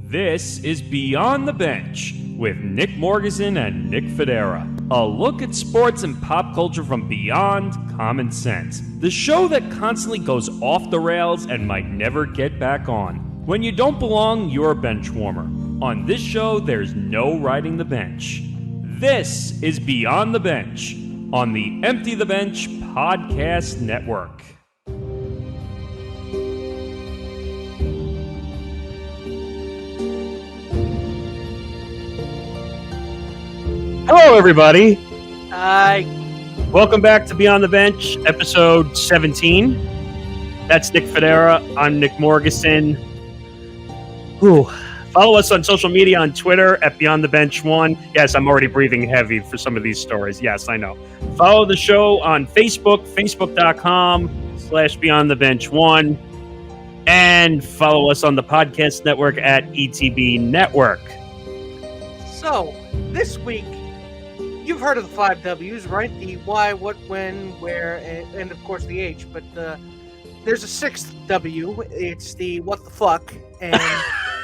This is Beyond the Bench with Nick Morgasen and Nick Fodera. A look at sports and pop culture from beyond common sense. The show that constantly goes off the rails and might never get back on. When you don't belong, you're a bench warmer. On this show, there's no riding the bench. This is Beyond the Bench on the Empty the Bench Podcast Network. Hello, everybody. Hi. Welcome back to Beyond the Bench, episode 17. That's Nick Fodera. I'm Nick Morgasen. Ooh. Follow us on social media on Twitter at Beyond the Bench 1. Yes, I'm already breathing heavy for some of these stories. Yes, I know. Follow the show on Facebook, facebook.com/Beyond the Bench 1. And follow us on the podcast network at ETB Network. So, this week, you've heard of the 5 W's, right? The why, what, when, where, and of course the H. But there's a 6th W. It's the what the fuck. And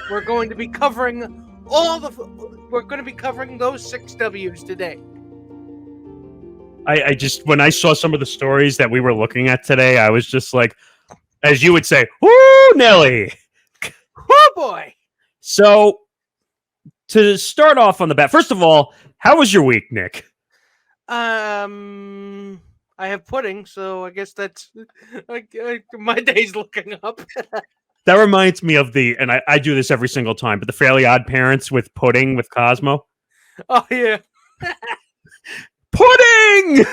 we're going to be covering those 6 W's today. I just, when I saw some of the stories that we were looking at today, I was just like, as you would say, whoo, Nelly. Oh, boy. So, to start off on the bat, first of all, how was your week, Nick? I have pudding, so I guess that's my day's looking up. That reminds me of and I do this every single time, but the Fairly Odd Parents with pudding with Cosmo. Oh, yeah. Pudding!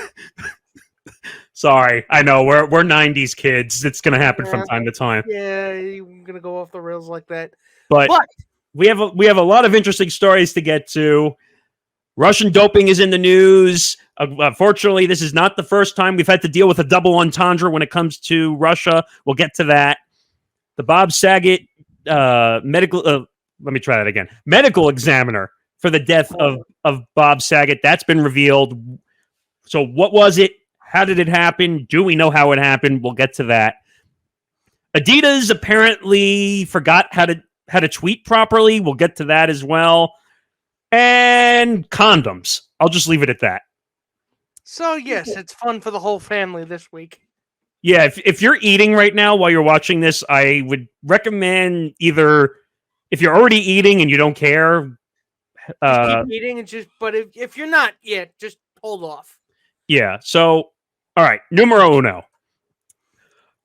Sorry, I know, we're 90s kids. It's going to happen from time to time. Yeah, I'm going to go off the rails like that. But we have a lot of interesting stories to get to. Russian doping is in the news. Unfortunately, this is not the first time we've had to deal with a double entendre when it comes to Russia. We'll get to that. The Bob Saget medical examiner for the death of Bob Saget, that's been revealed. So what was it? How did it happen? Do we know how it happened? We'll get to that. Adidas apparently forgot how to tweet properly. We'll get to that as well. And condoms. I'll just leave it at that. So, yes, it's fun for the whole family this week. Yeah, if you're eating right now while you're watching this, I would recommend either, if you're already eating and you don't care... keep eating, but if you're not yet, just hold off. Yeah, so, all right, numero uno.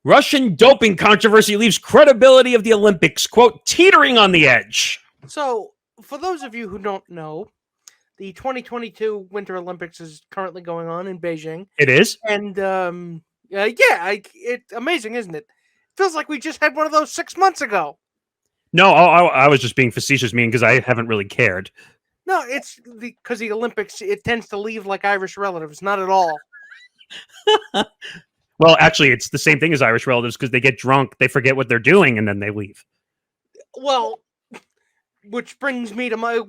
Russian doping controversy leaves credibility of the Olympics, quote, teetering on the edge. So... for those of you who don't know, the 2022 Winter Olympics is currently going on in Beijing. It is? And, it's amazing, isn't it? Feels like we just had one of those 6 months ago. No, I was just being facetious, because I haven't really cared. No, it's because the Olympics, it tends to leave like Irish relatives. Not at all. Well, actually, it's the same thing as Irish relatives, because they get drunk, they forget what they're doing, and then they leave. Well... Which brings me to my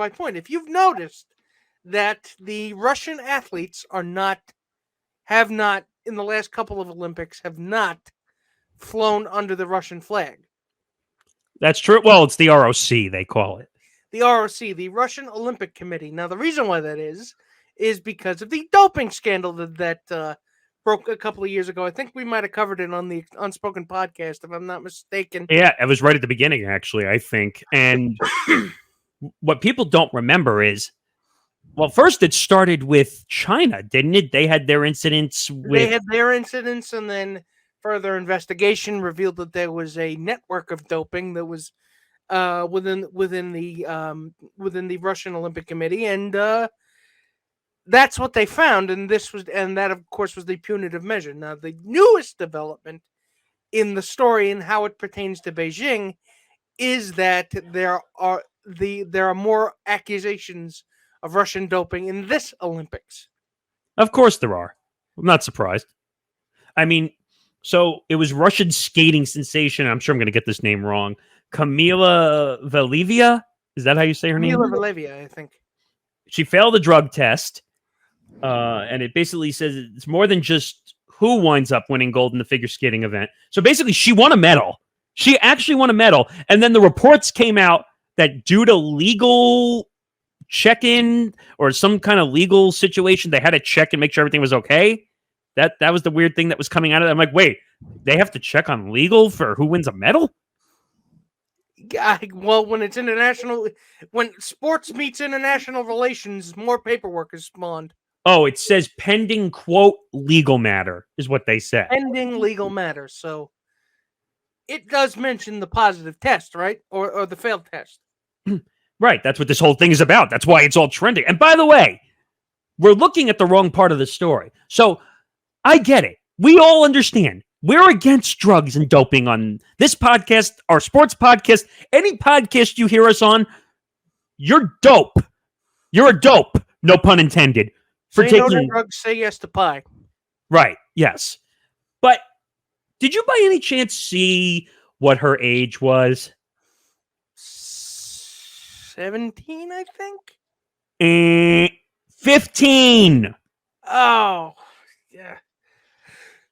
point. If you've noticed that the Russian athletes have not in the last couple of Olympics have not flown under the Russian flag. That's true. Well, it's the ROC, they call it. The ROC, the Russian Olympic Committee. Now, the reason why that is because of the doping scandal that broke a couple of years ago. I think we might have covered it on the Unspoken podcast, if I'm not mistaken. Yeah, it was right at the beginning, actually, I think. And what people don't remember is, well, first it started with China, didn't it? They had their incidents and then further investigation revealed that there was a network of doping that was within the Russian Olympic Committee, and that's what they found, and that of course was the punitive measure. Now, the newest development in the story and how it pertains to Beijing is that there are more accusations of Russian doping in this Olympics. Of course there are. I'm not surprised. I mean, so it was Russian skating sensation. I'm sure I'm going to get this name wrong. Kamila Valieva? Is that how you say her name? Kamila Valieva, I think. She failed a drug test. And it basically says it's more than just who winds up winning gold in the figure skating event. So basically, she won a medal. She actually won a medal. And then the reports came out that due to legal check-in or some kind of legal situation, they had to check and make sure everything was okay. That was the weird thing that was coming out of it. I'm like, wait, they have to check on legal for who wins a medal? Well, when it's international, when sports meets international relations, more paperwork is spawned. Oh, it says pending, quote, legal matter is what they said. Pending legal matters. So it does mention the positive test, right? Or the failed test. Right. That's what this whole thing is about. That's why it's all trending. And by the way, we're looking at the wrong part of the story. So I get it. We all understand. We're against drugs and doping on this podcast, our sports podcast, any podcast you hear us on. You're dope. You're a dope. No pun intended. For say taking no to drugs, say yes to pie. Right. Yes. But did you by any chance see what her age was? 17, I think. 15. Oh, yeah.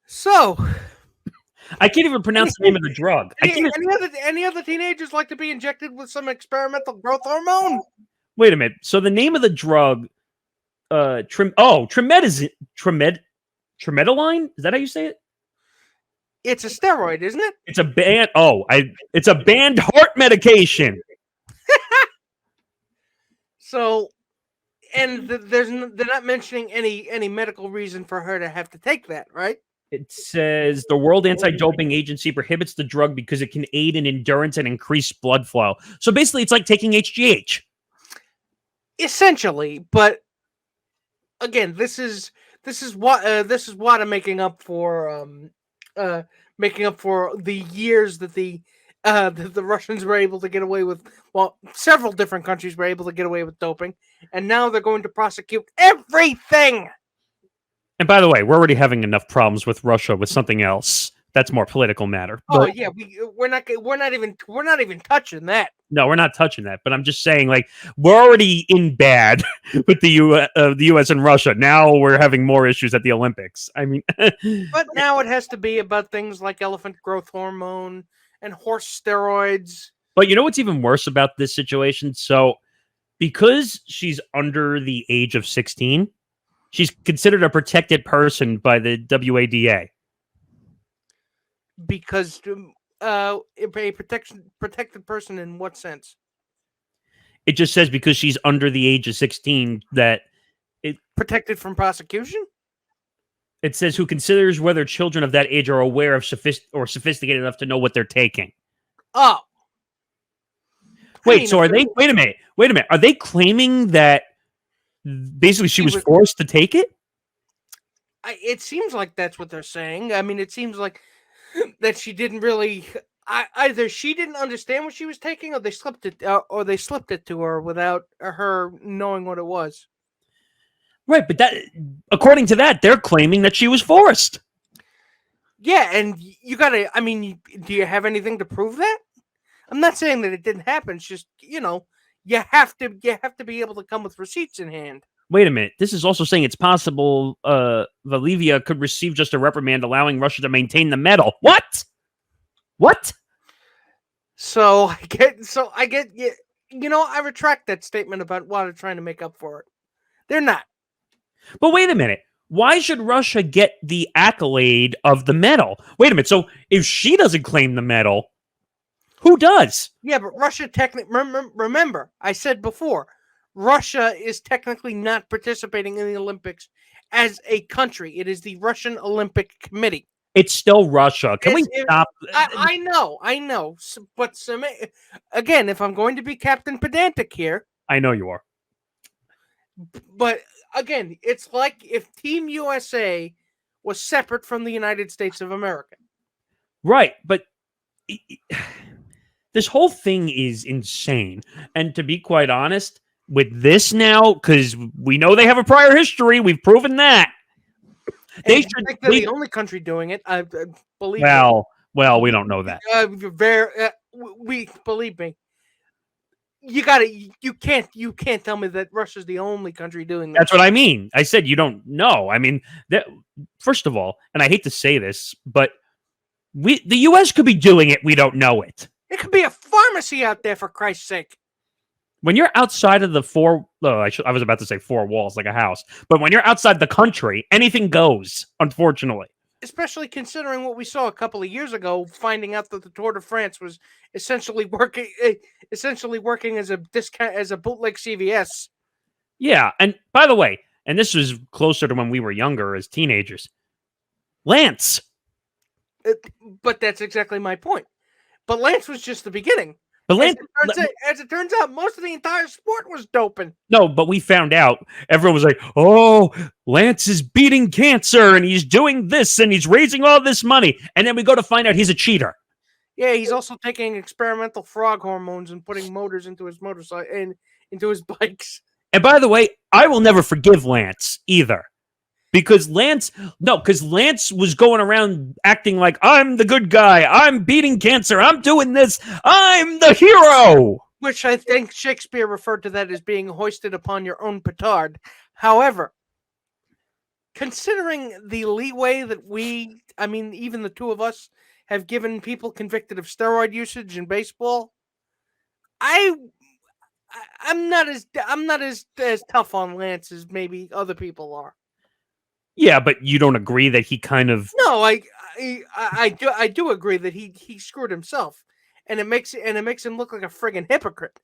So I can't even pronounce the name of the drug. Any other teenagers like to be injected with some experimental growth hormone? Wait a minute. So the name of the drug, tremediline? Is that how you say it? It's a steroid, isn't it? It's a banned. It's a banned heart medication. So, and they're not mentioning any medical reason for her to have to take that, right? It says the World Anti-Doping Agency prohibits the drug because it can aid in endurance and increase blood flow. So basically, it's like taking HGH. Essentially, but again, this is what I'm making up for the years that the Russians were able to get away with. Well, several different countries were able to get away with doping, and now they're going to prosecute everything. And by the way, we're already having enough problems with Russia with something else. That's more political matter. Oh yeah, we're not even touching that. No, we're not touching that. But I'm just saying, like, we're already in bad with the U.S. and Russia. Now we're having more issues at the Olympics. I mean, but now it has to be about things like elephant growth hormone and horse steroids. But you know what's even worse about this situation? So, because she's under the age of 16, she's considered a protected person by the WADA. Because a protected person in what sense? It just says because she's under the age of 16 that it protected from prosecution. It says who considers whether children of that age are aware of sophisticated enough to know what they're taking. Oh, wait. So are they? Wait a minute. Are they claiming that basically she was forced to take it? It seems like that's what they're saying. I mean, it seems like that she didn't really. Either she didn't understand what she was taking, or they slipped it to her without her knowing what it was. Right, but that, according to that, they're claiming that she was forced. Yeah, and you gotta. I mean, do you have anything to prove that? I'm not saying that it didn't happen. It's just, you have to be able to come with receipts in hand. Wait a minute. This is also saying it's possible Valivia could receive just a reprimand allowing Russia to maintain the medal. What? So I get. I retract that statement about why they're trying to make up for it. They're not. But wait a minute. Why should Russia get the accolade of the medal? Wait a minute. So if she doesn't claim the medal, who does? Yeah, but Russia technically. Remember, I said before, Russia is technically not participating in the Olympics as a country. It is the Russian Olympic Committee. It's still Russia. Can we stop? I know. But again, if I'm going to be Captain Pedantic here, I know you are. But again, it's like if Team USA was separate from the United States of America. Right, but this whole thing is insane. And to be quite honest, with this now, because we know they have a prior history, we've proven that. They're the only country doing it. I believe. Well, we don't know that. Believe me. You can't tell me that Russia's the only country doing that. That's what I mean. I said you don't know. I mean, first of all, and I hate to say this, but The U.S. could be doing it. We don't know it. It could be a pharmacy out there, for Christ's sake. When you're outside of the I was about to say four walls like a house, but when you're outside the country, anything goes, unfortunately. Especially considering what we saw a couple of years ago, finding out that the Tour de France was essentially working as a discount, as a bootleg CVS. Yeah, and by the way, and this was closer to when we were younger as teenagers, Lance. But that's exactly my point. But Lance was just the beginning. But Lance, as it turns out, most of the entire sport was doping. No, but we found out. Everyone was like, "Oh, Lance is beating cancer, and he's doing this, and he's raising all this money." And then we go to find out he's a cheater. Yeah, he's also taking experimental frog hormones and putting motors into his motorcycle and into his bikes. And by the way, I will never forgive Lance either. Because Lance was going around acting like, I'm the good guy, I'm beating cancer, I'm doing this, I'm the hero. Which I think Shakespeare referred to that as being hoisted upon your own petard. However, considering the leeway that even the two of us have given people convicted of steroid usage in baseball, I'm not as tough on Lance as maybe other people are. Yeah, but you don't agree that he kind of... No, I do agree that he screwed himself, and it makes him look like a friggin' hypocrite.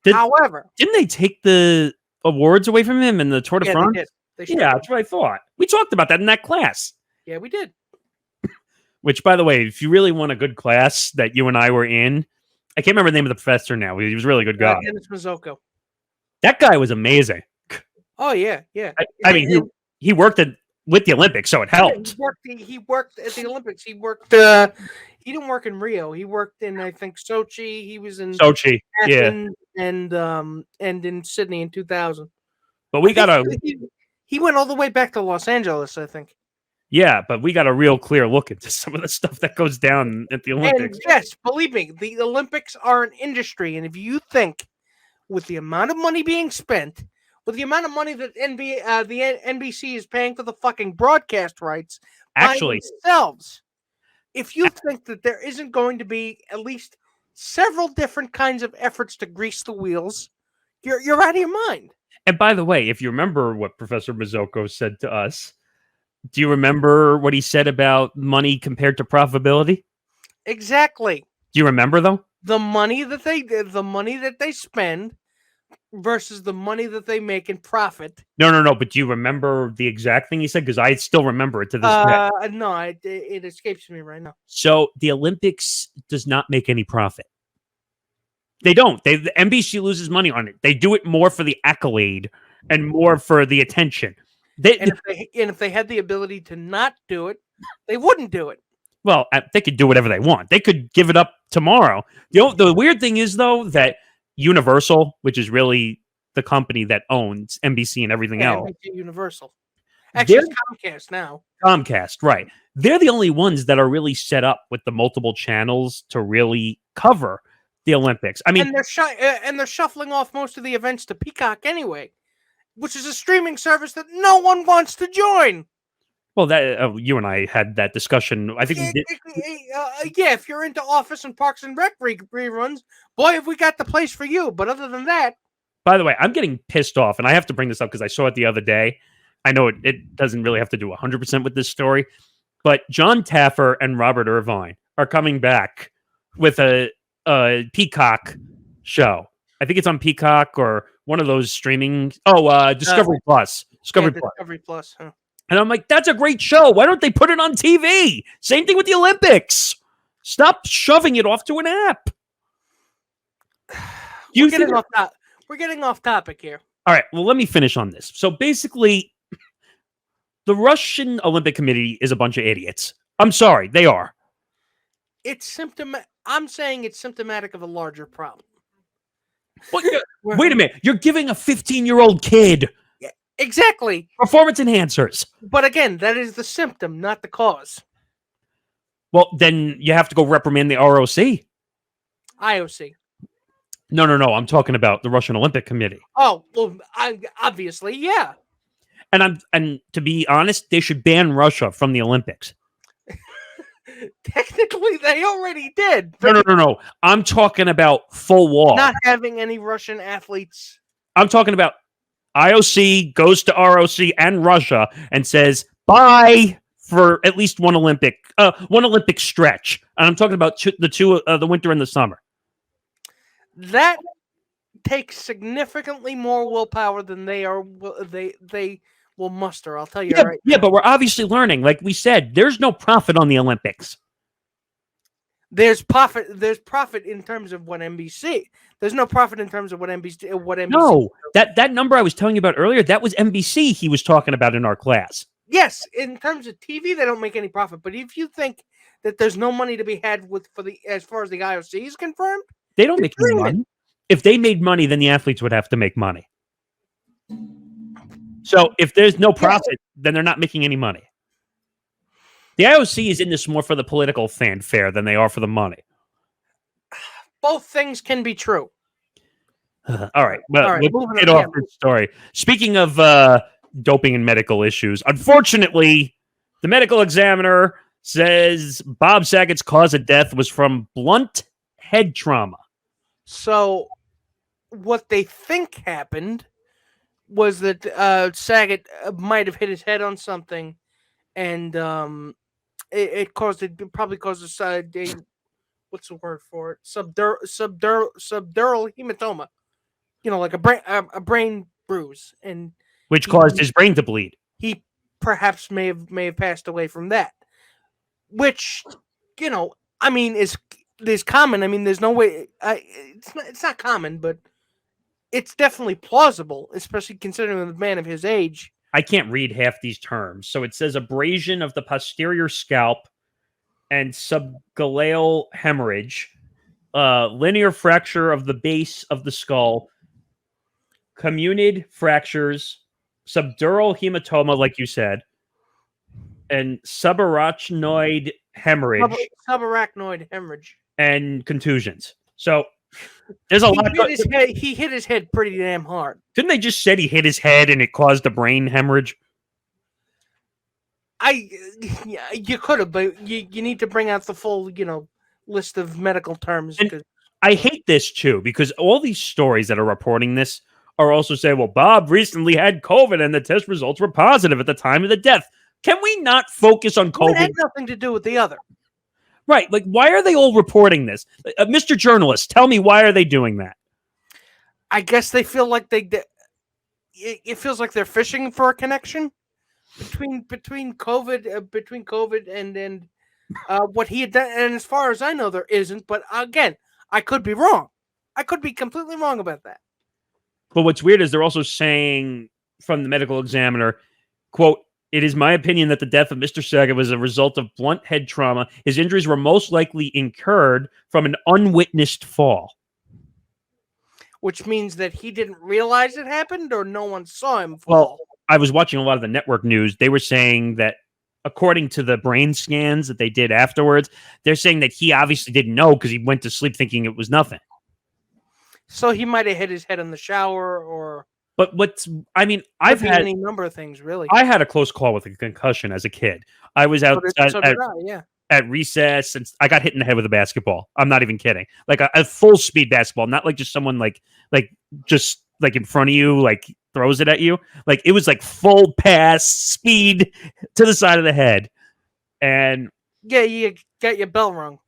However, didn't they take the awards away from him in the Tour de France? They did. Yeah, that's what I thought. We talked about that in that class. Yeah, we did. Which, by the way, if you really want a good class that you and I were in, I can't remember the name of the professor now. He was a really good guy. Dennis Mazzocco. That guy was amazing. Oh yeah. I mean, he worked with the Olympics, so it helped. He worked at the Olympics. He worked. He didn't work in Rio. He worked in, I think, Sochi. He was in Sochi, Athens, and in Sydney in 2000. But we got he went all the way back to Los Angeles, I think. Yeah, but we got a real clear look into some of the stuff that goes down at the Olympics. And yes, believe me, the Olympics are an industry, and if you think with the amount of money being spent, with the amount of money that the NBC is paying for the fucking broadcast rights, actually, themselves, if you think that there isn't going to be at least several different kinds of efforts to grease the wheels, you're out of your mind. And by the way, if you remember what Professor Mazzocco said to us, do you remember what he said about money compared to profitability? Exactly. Do you remember though? The money that they spend versus the money that they make in profit. No. But do you remember the exact thing he said? Because I still remember it to this day. No, it escapes me right now. So the Olympics does not make any profit. They don't. The NBC loses money on it. They do it more for the accolade and more for the attention. If they had the ability to not do it, they wouldn't do it. Well, they could do whatever they want. They could give it up tomorrow. The weird thing is, though, that Universal, which is really the company that owns NBC and everything else. NBC Universal. Actually, it's Comcast now. Comcast, right. They're the only ones that are really set up with the multiple channels to really cover the Olympics. I mean, and they're shuffling off most of the events to Peacock anyway, which is a streaming service that no one wants to join. Well, that you and I had that discussion. I think if you're into Office and Parks and Rec reruns, boy, have we got the place for you. But other than that, by the way, I'm getting pissed off, and I have to bring this up because I saw it the other day. I know it doesn't really have to do 100% with this story, but John Taffer and Robert Irvine are coming back with a Peacock show. I think it's on Peacock or one of those streaming. Discovery Plus. Discovery Plus. Huh? And I'm like, that's a great show. Why don't they put it on TV? Same thing with the Olympics. Stop shoving it off to an app. We're getting off topic here. All right. Well, let me finish on this. So basically, the Russian Olympic Committee is a bunch of idiots. I'm sorry. They are. I'm saying it's symptomatic of a larger problem. Wait a minute. You're giving a 15-year-old kid exactly performance enhancers. But again, that is the symptom, not the cause. Well, then you have to go reprimand the ROC. IOC. No. I'm talking about the Russian Olympic Committee. Oh, well, obviously, yeah. And to be honest, they should ban Russia from the Olympics. Technically, they already did. No. I'm talking about full wall. Not having any Russian athletes. I'm talking about IOC goes to ROC and Russia and says bye for at least one Olympic stretch. And I'm talking about the winter and the summer. That takes significantly more willpower than they will muster. I'll tell you right now. Yeah, but we're obviously learning. Like we said, there's no profit on the Olympics. There's profit in terms of what NBC. There's no profit in terms of what NBC. No, that number I was telling you about earlier, that was NBC he was talking about in our class. Yes, in terms of TV, they don't make any profit. But if you think that there's no money to be had as far as the IOC is confirmed, they don't make any money. If they made money, then the athletes would have to make money. So if there's no profit, then they're not making any money. The IOC is in this more for the political fanfare than they are for the money. Both things can be true. All right. Well, let's get off this story. Speaking of doping and medical issues, unfortunately, the medical examiner says Bob Saget's cause of death was from blunt head trauma. So what they think happened was that Saget might have hit his head on something, and it probably caused a what's the word for it? Subdural hematoma. You know, like a brain bruise, and which caused his brain to bleed. He perhaps may have passed away from that, which, you know, I mean, is common. I mean, there's no way. It's not common, but it's definitely plausible, especially considering the man of his age. I can't read half these terms. So it says abrasion of the posterior scalp and subgaleal hemorrhage, linear fracture of the base of the skull, communid fractures, subdural hematoma, like you said, and subarachnoid hemorrhage. Subarachnoid hemorrhage. And contusions. So there's a lot. He hit his head pretty damn hard. Didn't they just say he hit his head and it caused a brain hemorrhage? You could have, but you need to bring out the full, list of medical terms. I hate this too, because all these stories that are reporting this are also saying, well, Bob recently had COVID and the test results were positive at the time of the death. Can we not focus on COVID? It had nothing to do with the other. Right. Like, why are they all reporting this? Mr. Journalist, tell me, why are they doing that? I guess they feel like it feels like they're fishing for a connection between COVID and what he had done. And as far as I know, there isn't. But again, I could be wrong. I could be completely wrong about that. But what's weird is they're also saying from the medical examiner, quote, "It is my opinion that the death of Mr. Saget was a result of blunt head trauma. His injuries were most likely incurred from an unwitnessed fall." Which means that he didn't realize it happened, or no one saw him fall. Well, I was watching a lot of the network news. They were saying that according to the brain scans that they did afterwards, they're saying that he obviously didn't know because he went to sleep thinking it was nothing. So he might have hit his head in the shower, or... But I've had any number of things, really. I had a close call with a concussion as a kid. I was out at recess, and I got hit in the head with a basketball. I'm not even kidding. Like a full speed basketball, not like just someone like just like in front of you, like throws it at you. Like it was like full pass speed to the side of the head. And yeah, you got your bell rung.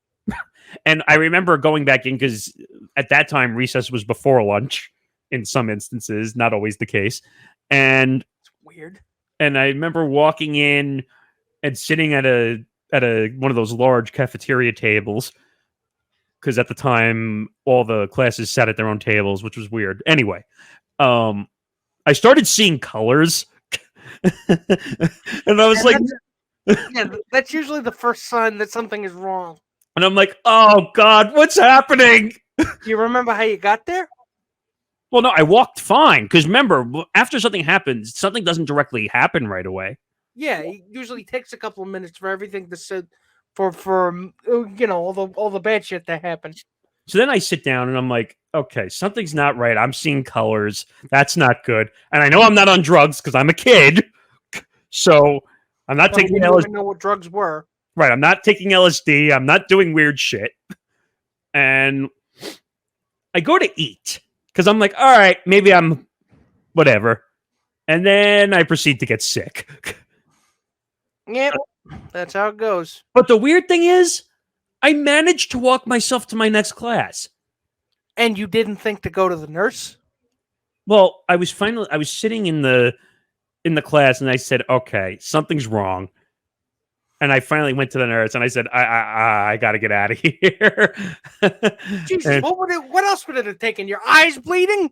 And I remember going back in because at that time recess was before lunch. In some instances, not always the case. And it's weird. And I remember walking in and sitting at one of those large cafeteria tables, because at the time all the classes sat at their own tables, which was weird. Anyway, I started seeing colors, and I was that's usually the first sign that something is wrong. And I'm like, oh God, what's happening? Do you remember how you got there? Well, no, I walked fine, because remember, after something happens, something doesn't directly happen right away. Yeah, it usually takes a couple of minutes for everything to sit for all the bad shit that happened. So then I sit down and I'm like, okay, something's not right. I'm seeing colors. That's not good. And I know I'm not on drugs because I'm a kid. So I'm not taking LSD. I didn't even know what drugs were. Right. I'm not taking LSD. I'm not doing weird shit. And I go to eat because I'm like, all right, maybe I'm whatever. And then I proceed to get sick. Yep, that's how it goes. But the weird thing is, I managed to walk myself to my next class. And you didn't think to go to the nurse? Well, I was sitting in the class and I said, okay, something's wrong. And I finally went to the nurse and I said, I got to get out of here. Jesus, And what else would it have taken? Your eyes bleeding?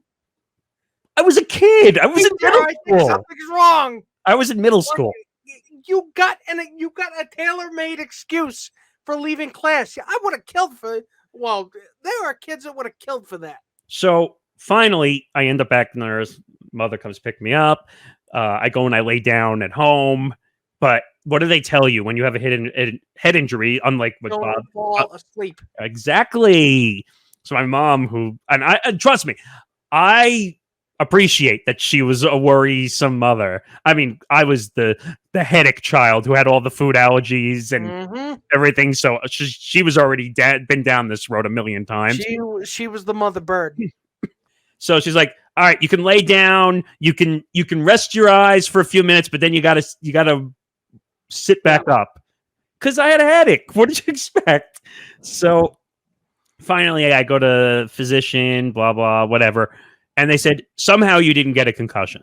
I was a kid. I was in middle I think school. something's wrong. I was in middle school. You got a tailor-made excuse for leaving class. I would have killed for. Well, there are kids that would have killed for that. So finally, I end up back in the nurse. Mother comes pick me up. I go and I lay down at home. But what do they tell you when you have a head injury? Unlike with Bob, fall asleep. Exactly. So my mom, trust me, I appreciate that she was a worrisome mother. I mean, I was the headache child who had all the food allergies and everything. So she was already been down this road a million times. She was the mother bird. So she's like, all right, you can lay down, you can rest your eyes for a few minutes, but then you gotta sit back up. Because I had a headache. What did you expect? So finally I go to physician, blah, blah, whatever. And they said, somehow you didn't get a concussion.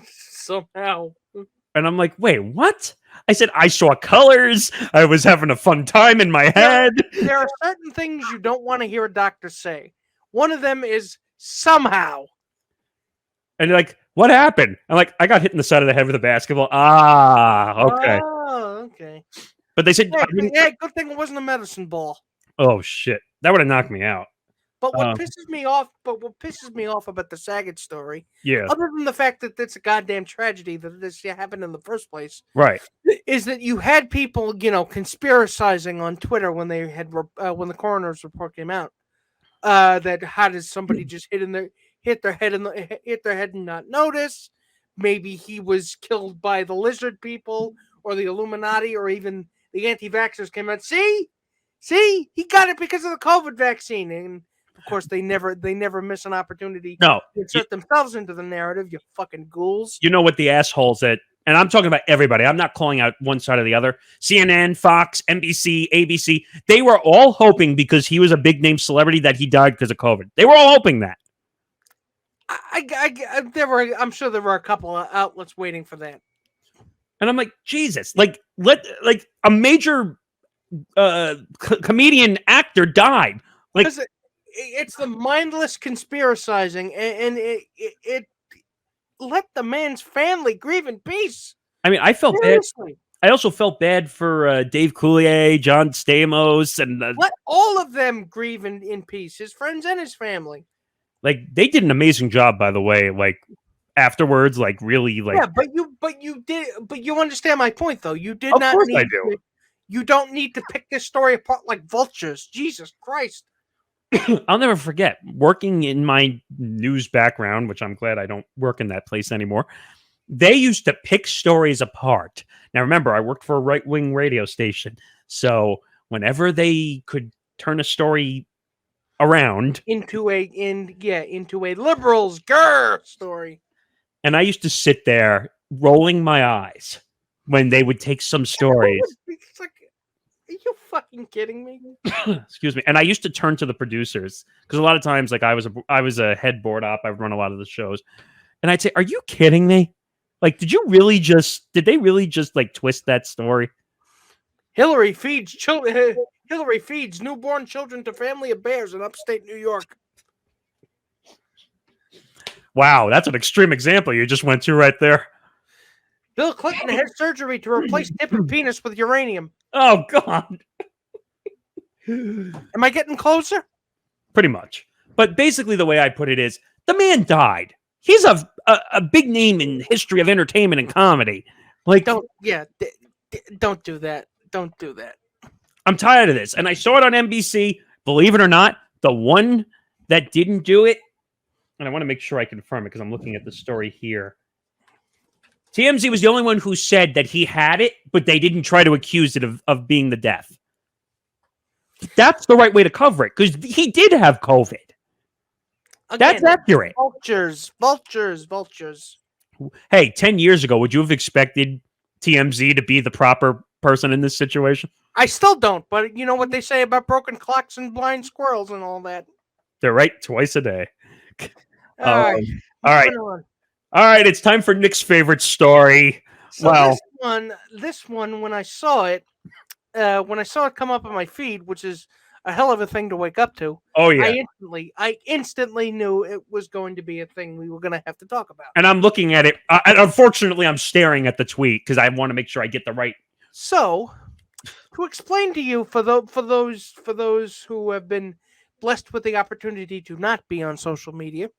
Somehow. And I'm like, wait, what? I said, I saw colors. I was having a fun time in my head. There are certain things you don't want to hear a doctor say. One of them is somehow. And they're like, what happened? I'm like, I got hit in the side of the head with a basketball. Ah, okay. Oh, okay. But they said, yeah, good thing it wasn't a medicine ball. Oh, shit. That would have knocked me out. But what pisses me off about the Saget story, yeah, other than the fact that it's a goddamn tragedy that this happened in the first place, right, is that you had people, conspiracizing on Twitter when they had when the coroner's report came out, that how did somebody just hit their head and not notice? Maybe he was killed by the lizard people or the Illuminati or even the anti-vaxxers came out. See, he got it because of the COVID vaccine, and of course, they never miss an opportunity to insert themselves into the narrative, you fucking ghouls. You know what the assholes that, and I'm talking about everybody, I'm not calling out one side or the other, CNN, Fox, NBC, ABC, they were all hoping because he was a big name celebrity that he died because of COVID. They were all hoping that. I'm sure there were a couple of outlets waiting for that. And I'm like, Jesus, like a major comedian actor died. Like, it's the mindless conspiracizing, and it let the man's family grieve in peace. I mean, I felt Seriously. bad. I also felt bad for Dave Coulier, John Stamos, and let all of them grieve in peace. His friends and his family. Like, they did an amazing job, by the way. Like, afterwards, like, really, like, yeah, but you understand my point, though. You did of not. Course need I do. You don't need to pick this story apart like vultures. Jesus Christ. I'll never forget working in my news background, which I'm glad I don't work in that place anymore. They used to pick stories apart. Now, remember, I worked for a right-wing radio station. So whenever they could turn a story around into a liberals story. And I used to sit there rolling my eyes when they would take some stories. It's like, are you fucking kidding me? Excuse me. And I used to turn to the producers because a lot of times, like, I was a head board op. I would run a lot of the shows, and I'd say, "Are you kidding me? Like, did they really just like twist that story?" Hillary feeds newborn children to family of bears in upstate New York. Wow, that's an extreme example you just went to right there. Bill Clinton had surgery to replace tip of penis with uranium. Oh, God. Am I getting closer? Pretty much. But basically the way I put it is, the man died. He's a big name in the history of entertainment and comedy. Like, don't do that. Don't do that. I'm tired of this. And I saw it on NBC. Believe it or not, the one that didn't do it, and I want to make sure I confirm it because I'm looking at the story here. TMZ was the only one who said that he had it, but they didn't try to accuse it of being the death. That's the right way to cover it, because he did have COVID. Again, That's accurate. Vultures. Hey, 10 years ago, would you have expected TMZ to be the proper person in this situation? I still don't, but you know what they say about broken clocks and blind squirrels and all that. They're right twice a day. All right. All right. All right, it's time for Nick's favorite story. So this one, when I saw it come up on my feed, which is a hell of a thing to wake up to. Oh yeah. I instantly knew it was going to be a thing we were going to have to talk about. And I'm looking at it. And unfortunately, I'm staring at the tweet because I want to make sure I get the right. So, to explain to you, for those who have been blessed with the opportunity to not be on social media,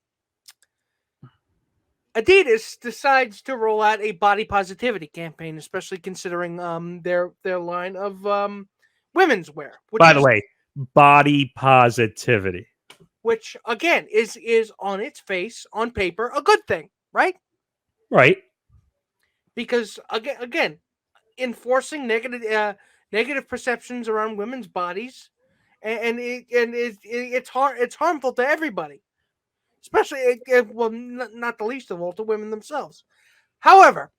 Adidas decides to roll out a body positivity campaign, especially considering their line of women's wear. By the way, body positivity, which again is on its face, on paper, a good thing, right? Right. Because again, enforcing negative perceptions around women's bodies, and it's harmful to everybody. Especially, well, not the least of all, to women themselves. However,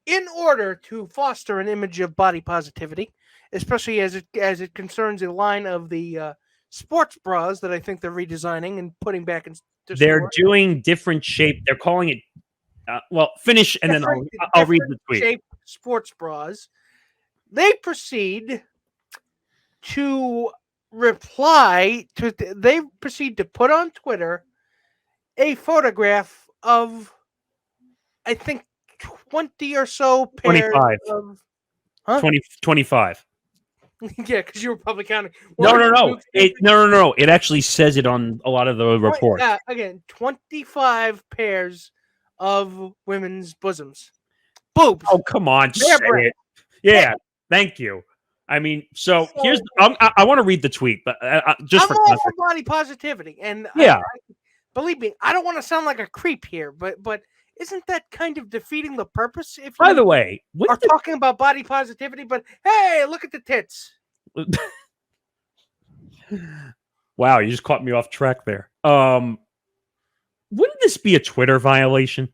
in order to foster an image of body positivity, especially as it concerns a line of the sports bras that I think they're redesigning and putting back into they're doing different shape. They're calling it. Finish and then I'll read the tweet. Shape sports bras. They proceed to put on Twitter a photograph of, I think, 20 or so pairs 25. of... 25. Yeah, because you were probably counting. No. It actually says it on a lot of the reports. Again, 25 pairs of women's bosoms. Boobs. Oh, come on. Say it. Yeah, thank you. I mean, so here's... I want to read the tweet, but just I'm all for body positivity. And yeah. Believe me, I don't want to sound like a creep here, but isn't that kind of defeating the purpose? If by the way, are talking about body positivity, but hey, look at the tits. Wow, you just caught me off track there. Wouldn't this be a Twitter violation?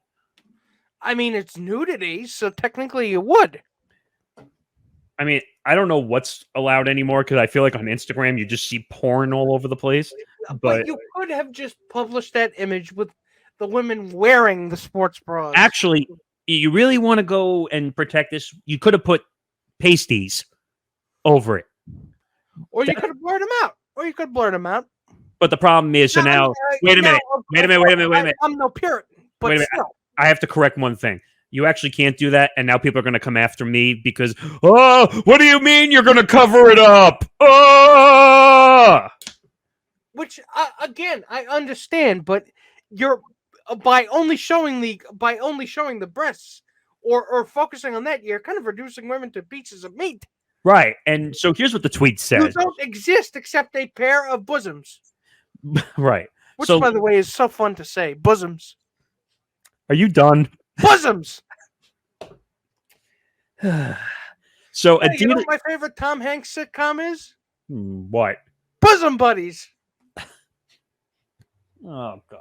I mean, it's nudity, so technically it would. I mean, I don't know what's allowed anymore because I feel like on Instagram you just see porn all over the place. But you could have just published that image with the women wearing the sports bras. Actually, you really want to go and protect this, you could have put pasties over it. Or you could have blurred them out. But the problem is, so now, wait a minute. I'm no Puritan, but still. I have to correct one thing. You actually can't do that, and now people are going to come after me because, what do you mean you're going to cover it up? Which, again, I understand, but you're by only showing the breasts or focusing on that, you're kind of reducing women to pieces of meat. Right, and so here's what the tweet says: you don't exist except a pair of bosoms. Right. Which, by the way, is so fun to say. Bosoms. Are you done? Bosoms. So, hey, you know what my favorite Tom Hanks sitcom is? What? Bosom Buddies. Oh God.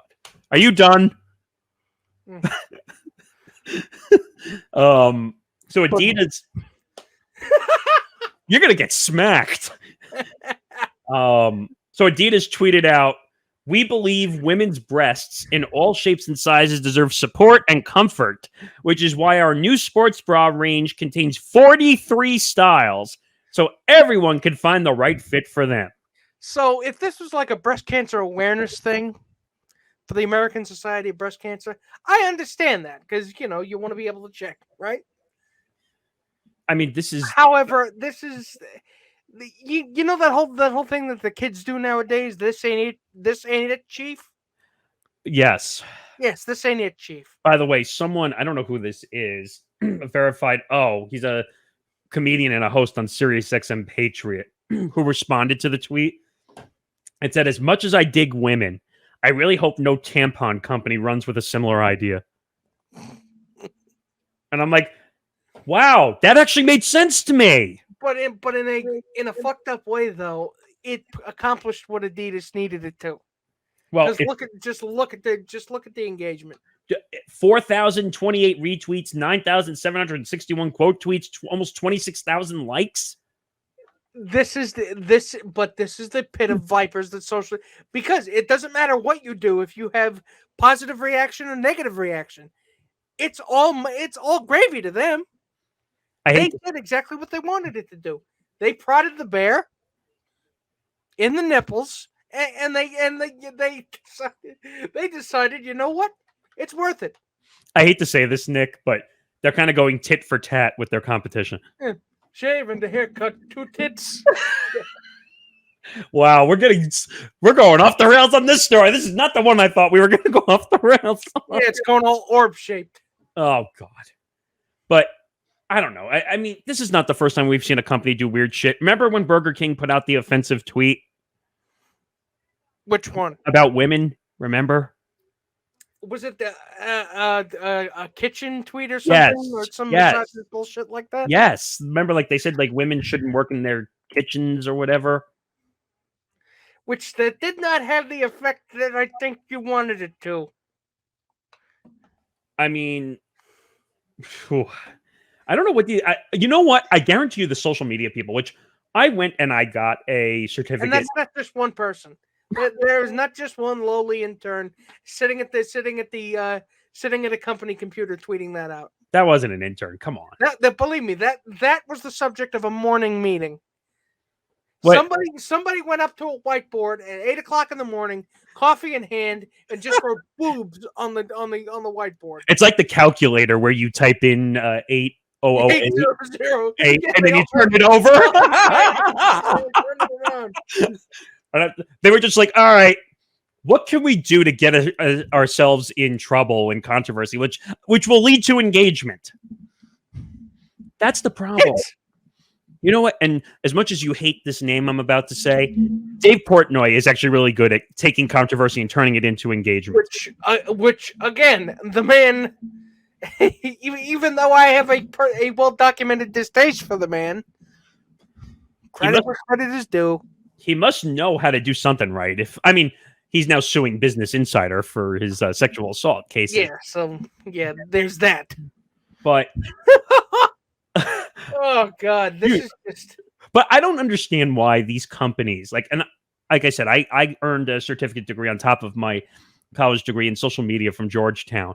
Are you done? So Adidas. You're gonna get smacked. So Adidas tweeted out, "We believe women's breasts in all shapes and sizes deserve support and comfort, which is why our new sports bra range contains 43 styles, so everyone can find the right fit for them." So if this was like a breast cancer awareness thing for the American Society of Breast Cancer, I understand that because, you want to be able to check, right? I mean, this is... However, this is... You know that whole thing that the kids do nowadays? This ain't it, Chief? Yes. Yes, this ain't it, Chief. By the way, someone, I don't know who this is, verified, he's a comedian and a host on Sirius XM Patriot, who responded to the tweet. It said, "As much as I dig women, I really hope no tampon company runs with a similar idea." And I'm like, wow, that actually made sense to me. But in a fucked up way though, it accomplished what Adidas needed it to. Well, Because look at the engagement. 4,028 retweets, 9,761 quote tweets, almost 26,000 likes. This is the pit of vipers that social, because it doesn't matter what you do if you have positive reaction or negative reaction. It's all gravy to them. They did exactly what they wanted it to do. They prodded the bear in the nipples, and they decided, you know what? It's worth it. I hate to say this, Nick, but they're kind of going tit for tat with their competition. Shave and the haircut, 2 tits. Wow, we're going off the rails on this story. This is not the one I thought we were going to go off the rails on. Yeah, it's going all orb shaped. Oh God! But I don't know. I mean, this is not the first time we've seen a company do weird shit. Remember when Burger King put out the offensive tweet? Which one? About women? Remember? Was it a kitchen tweet or something, or some bullshit like that? Yes. Remember, like they said, like women shouldn't work in their kitchens or whatever. Which that did not have the effect that I think you wanted it to. I mean, I don't know what you know what? I guarantee you the social media people, which I went and I got a certificate. And that's not just one person. There is not just one lowly intern sitting at a company computer tweeting that out. That wasn't an intern. Come on. That believe me, that was the subject of a morning meeting. What? Somebody went up to a whiteboard at 8:00 in the morning, coffee in hand, and just wrote boobs on the whiteboard. It's like the calculator where you type in 8008 and then you turn it over. They were just like, all right, what can we do to get ourselves in trouble and controversy, which will lead to engagement? That's the problem. You know what? And as much as you hate this name I'm about to say, Dave Portnoy is actually really good at taking controversy and turning it into engagement. Which again, the man, even though I have a well-documented distaste for the man, credit where credit is due. He must know how to do something right. He's now suing Business Insider for his sexual assault cases. Yeah, so there's that. But oh God, this is just. But I don't understand why these companies like I said, I earned a certificate degree on top of my college degree in social media from Georgetown,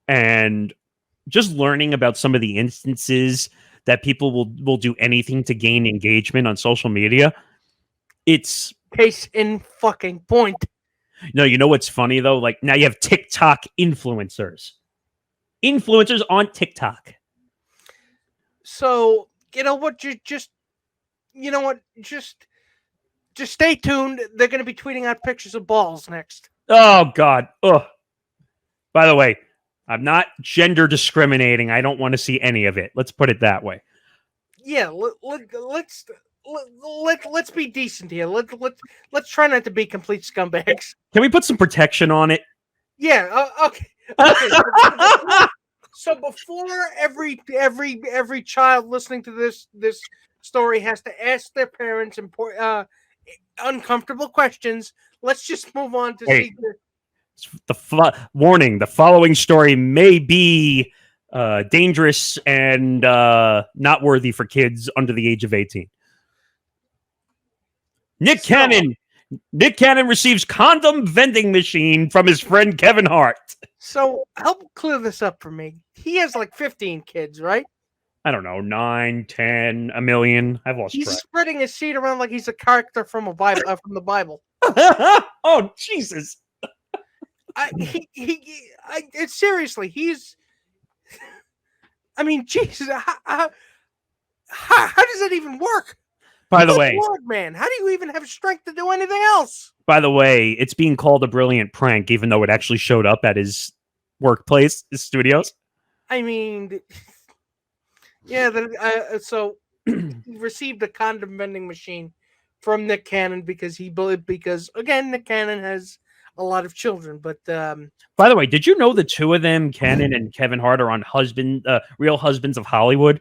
and just learning about some of the instances that people will do anything to gain engagement on social media. It's case in fucking point. No, you know what's funny though? Like now you have TikTok influencers on TikTok. So you know what? Just stay tuned. They're going to be tweeting out pictures of balls next. Oh God! Ugh. By the way, I'm not gender discriminating. I don't want to see any of it. Let's put it that way. Yeah, let's be decent here. Let's try not to be complete scumbags. Can we put some protection on it? Yeah. Okay. So before every child listening to this story has to ask their parents uncomfortable questions, let's just move on to see warning. The following story may be dangerous and not worthy for kids under the age of 18. Nick Cannon receives condom vending machine from his friend Kevin Hart. So help clear this up for me. He has like 15 kids, right? I don't know, 9, 10, a million. I've lost track. He's spreading his seed around like he's a character from the Bible. Oh Jesus! Seriously, he's. I mean, Jesus, how does that even work? By the way, Lord, man, how do you even have strength to do anything else? By the way, it's being called a brilliant prank, even though it actually showed up at his workplace, his studios. I mean, yeah. So he received a condom vending machine from Nick Cannon because again, Nick Cannon has a lot of children. But by the way, did you know the two of them, Cannon and Kevin Hart, are on Real Husbands of Hollywood?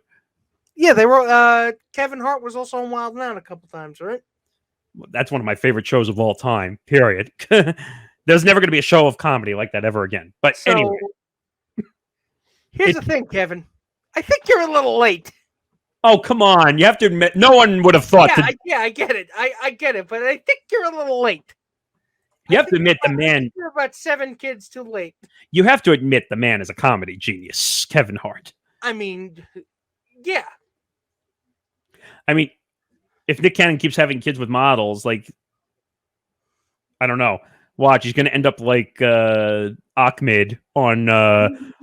Yeah, they were. Kevin Hart was also on Wild 'N Out a couple times, right? That's one of my favorite shows of all time. Period. There's never going to be a show of comedy like that ever again. But So, anyway, here's the thing, Kevin. I think you're a little late. Oh, come on. You have to admit, no one would have thought I get it. I get it, but I think you're a little late. You have to admit the man. You're about 7 kids too late. You have to admit the man is a comedy genius, Kevin Hart. I mean, yeah. I mean, if Nick Cannon keeps having kids with models, like, I don't know. Watch, he's going to end up like Ahmed on.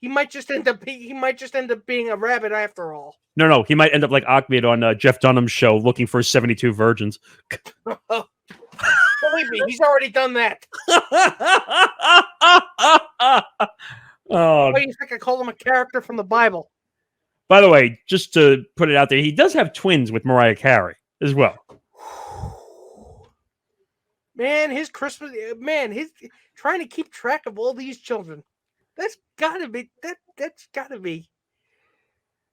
He might just end up being a rabbit after all. No, he might end up like Ahmed on Jeff Dunham's show, looking for 72 virgins. Believe me, he's already done that. Oh, what do you think? I call him a character from the Bible. By the way, just to put it out there, he does have twins with Mariah Carey as well. Man, his trying to keep track of all these children. That's gotta be.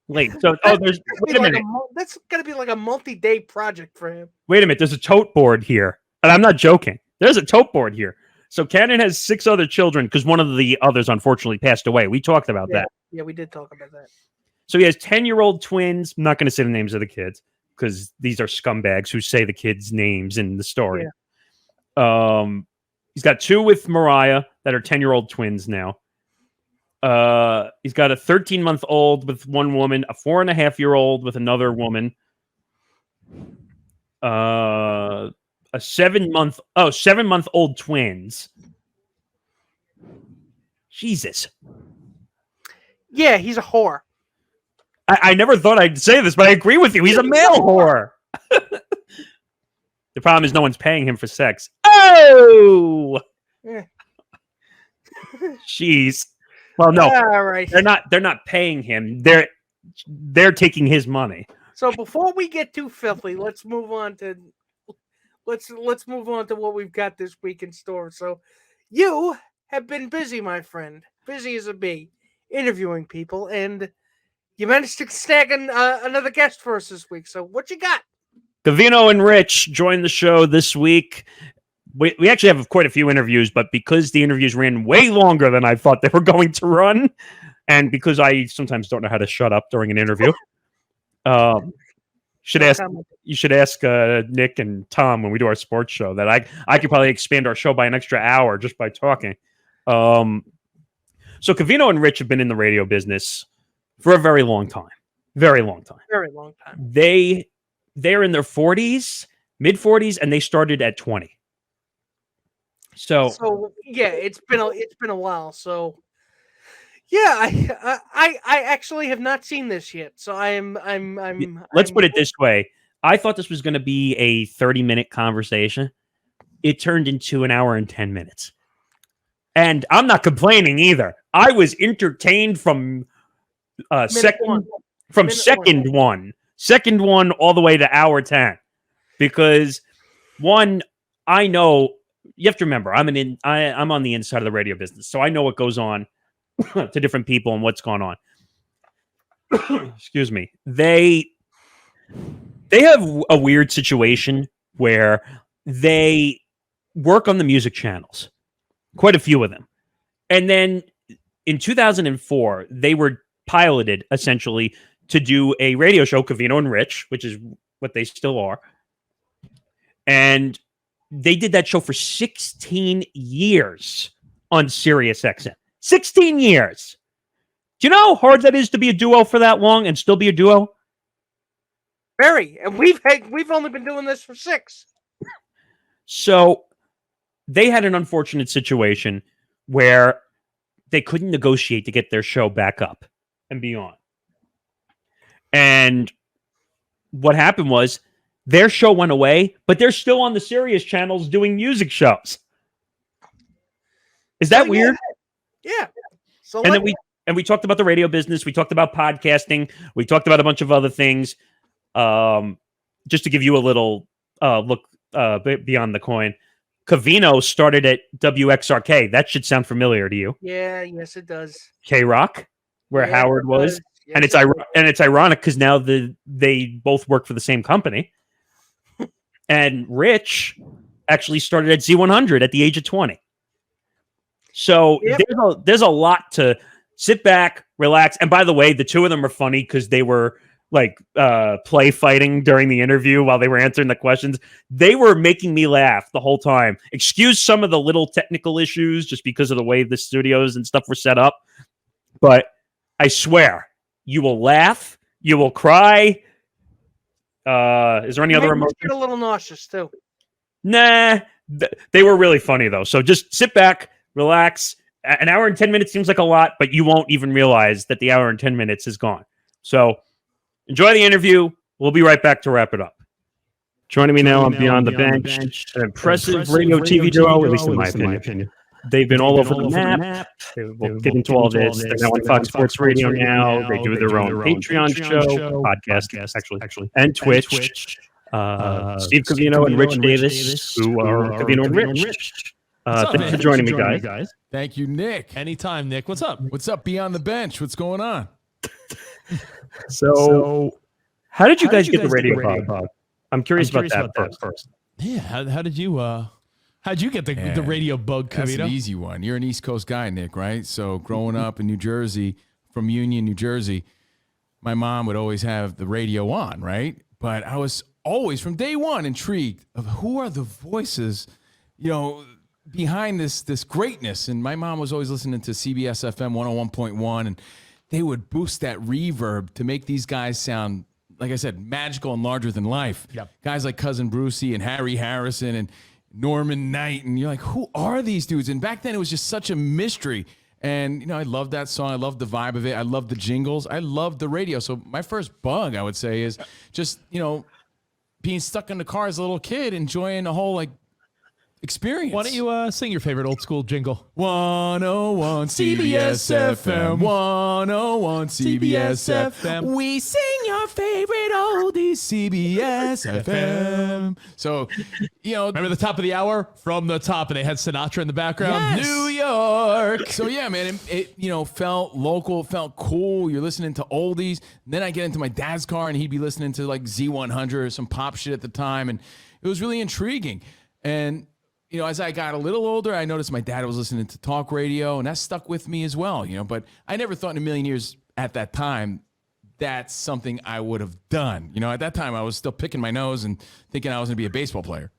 Wait, so wait a minute. That's gotta be like a multi-day project for him. Wait a minute. There's a tote board here, and I'm not joking. There's a tote board here. So Cannon has 6 other children because one of the others unfortunately passed away. We talked about that. Yeah, we did talk about that. So he has 10-year-old twins. I'm not going to say the names of the kids because these are scumbags who say the kids' names in the story. Yeah. He's got 2 with Mariah that are 10-year-old twins now. He's got a 13-month-old with one woman, a 4.5-year-old with another woman, a 7-month-old twins. Jesus. Yeah, he's a whore. I never thought I'd say this, but I agree with you. He's a male whore. The problem is no one's paying him for sex. Oh! Jeez. Well, no. All right. They're not paying him. They're taking his money. So before we get too filthy, let's move on to what we've got this week in store. So you have been busy, my friend. Busy as a bee, interviewing people, and you managed to snag another guest for us this week. So what you got? Covino and Rich joined the show this week. We actually have quite a few interviews, but because the interviews ran way longer than I thought they were going to run, and because I sometimes don't know how to shut up during an interview, you should ask Nick and Tom when we do our sports show that I could probably expand our show by an extra hour just by talking. So Covino and Rich have been in the radio business for a very long time. Very long time. Very long time. They're in their 40s, mid 40s, and they started at 20. So yeah, it's been a while. So yeah, I actually have not seen this yet. So let's put it this way. I thought this was going to be a 30-minute conversation. It turned into an hour and 10 minutes. And I'm not complaining either. I was entertained from second one all the way to hour 10. Because one, I know you have to remember, I'm on the inside of the radio business, so I know what goes on to different people and what's going on. Excuse me. They have a weird situation where they work on the music channels, quite a few of them. And then in 2004, they were piloted essentially to do a radio show, Covino and Rich, which is what they still are. And they did that show for 16 years on Sirius XM. 16 years. Do you know how hard that is to be a duo for that long and still be a duo? Very. And we've only been doing this for 6. So they had an unfortunate situation where they couldn't negotiate to get their show back up and beyond. And what happened was their show went away, but they're still on the Sirius channels doing music shows. Is that weird? Yeah. So and then we talked about the radio business. We talked about podcasting. We talked about a bunch of other things. Just to give you a little look beyond the coin. Covino started at WXRK. That should sound familiar to you. Yeah, yes, it does. KROCK, where Yeah, Howard it was. does. Yes, And it's ironic because now they both work for the same company. And Rich actually started at Z100 at the age of 20. So there's a lot to sit back, relax. And by the way, the two of them are funny because they were like play fighting during the interview while they were answering the questions. They were making me laugh the whole time. Excuse some of the little technical issues just because of the way the studios and stuff were set up. But I swear, you will laugh, you will cry. Is there any other emotion? Get a little nauseous too. Nah, they were really funny though. So just sit back, relax. An hour and 10 minutes seems like a lot, but you won't even realize that the hour and 10 minutes is gone. So enjoy the interview. We'll be right back to wrap it up. Joining me now on Beyond the Bench, an impressive radio TV duo, at least in my opinion. They've been all over the map. We'll get into all this. They're now on Fox Sports Radio now. They do their own Patreon show, podcast, actually, and Twitch. Steve Covino and Rich Davis, who are Covino Rich. Thanks for joining me, guys. Thank you, Nick. Anytime, Nick. What's up? What's up Beyond the Bench? What's going on? So how did you guys get the radio bug? I'm curious about that first. Yeah, how did you how'd you get the radio bug, Covino? That's an easy one. You're an East Coast guy, Nick, right? So growing up in New Jersey, from Union, New Jersey, my mom would always have the radio on, right? But I was always, from day one, intrigued of who are the voices, behind this greatness. And my mom was always listening to CBS FM 101.1, and they would boost that reverb to make these guys sound, like I said, magical and larger than life. Yep. Guys like Cousin Brucey and Harry Harrison and Norman Knight, and you're like, who are these dudes? And back then it was just such a mystery. And, I loved that song. I loved the vibe of it. I loved the jingles. I loved the radio. So my first bug, I would say, is just, being stuck in the car as a little kid, enjoying the whole, experience. Why don't you sing your favorite old school jingle? 101 CBS FM. 101 CBS FM. We sing your favorite oldies, CBS FM. So, remember the top of the hour? From the top, and they had Sinatra in the background. Yes. New York. So yeah, man, it felt local, felt cool. You're listening to oldies. And then I get into my dad's car, and he'd be listening to Z100 or some pop shit at the time, and it was really intriguing. And as I got a little older, I noticed my dad was listening to talk radio, and that stuck with me as well, but I never thought in a million years at that time that's something I would have done. At that time, I was still picking my nose and thinking I was going to be a baseball player.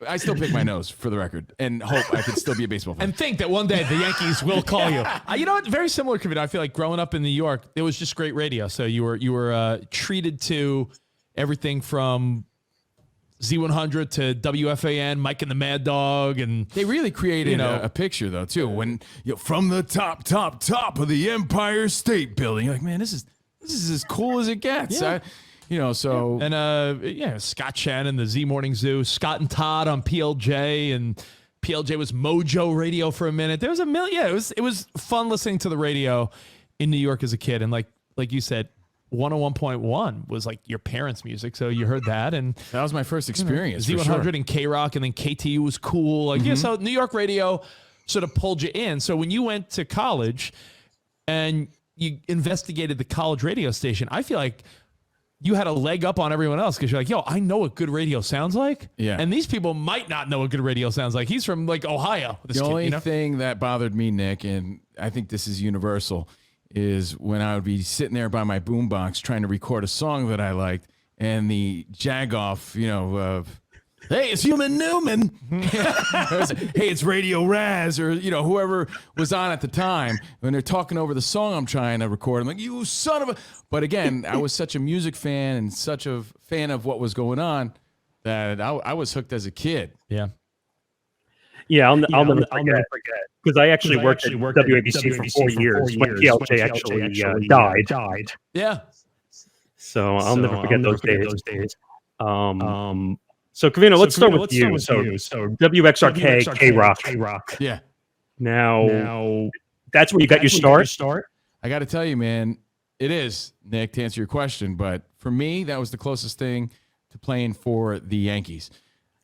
I still pick my nose, for the record, and hope I could still be a baseball player. And think that one day the Yankees will call you. You know what? Very similar, Kevin. I feel like growing up in New York, it was just great radio. So you were treated to everything from Z100 to WFAN, Mike and the Mad Dog, and they really created a picture though too. When from the top of the Empire State Building, you're like, man, this is as cool as it gets. Yeah. And Scott Shannon, the Z Morning Zoo, Scott and Todd on PLJ, and PLJ was Mojo Radio for a minute. There was a million. Yeah, it was fun listening to the radio in New York as a kid, and like you said, 101.1 was like your parents' music, so you heard that, and that was my first experience. Z100 and KROCK, and then KTU was cool. Like so New York radio sort of pulled you in. So when you went to college and you investigated the college radio station, I feel like you had a leg up on everyone else because you're like, yo, I know what good radio sounds like. Yeah. And these people might not know what good radio sounds like. He's from Ohio. The only thing that bothered me, Nick, and I think this is universal, is when I would be sitting there by my boombox trying to record a song that I liked, and the jagoff, hey, it's Human Newman. Hey, it's Radio Raz, or whoever was on at the time. When they're talking over the song I'm trying to record, I'm like, you son of a. But again, I was such a music fan and such a fan of what was going on that I was hooked as a kid. Yeah. Yeah, I'll never forget. Because I actually worked at WABC for 4 years when PLJ actually died. Yeah. So I'll never forget those days. So Covino, let's start with you. So WXRK, KROCK. Yeah. Now, that's where you got your start? I got to tell you, man, it is, Nick, to answer your question. But for me, that was the closest thing to playing for the Yankees.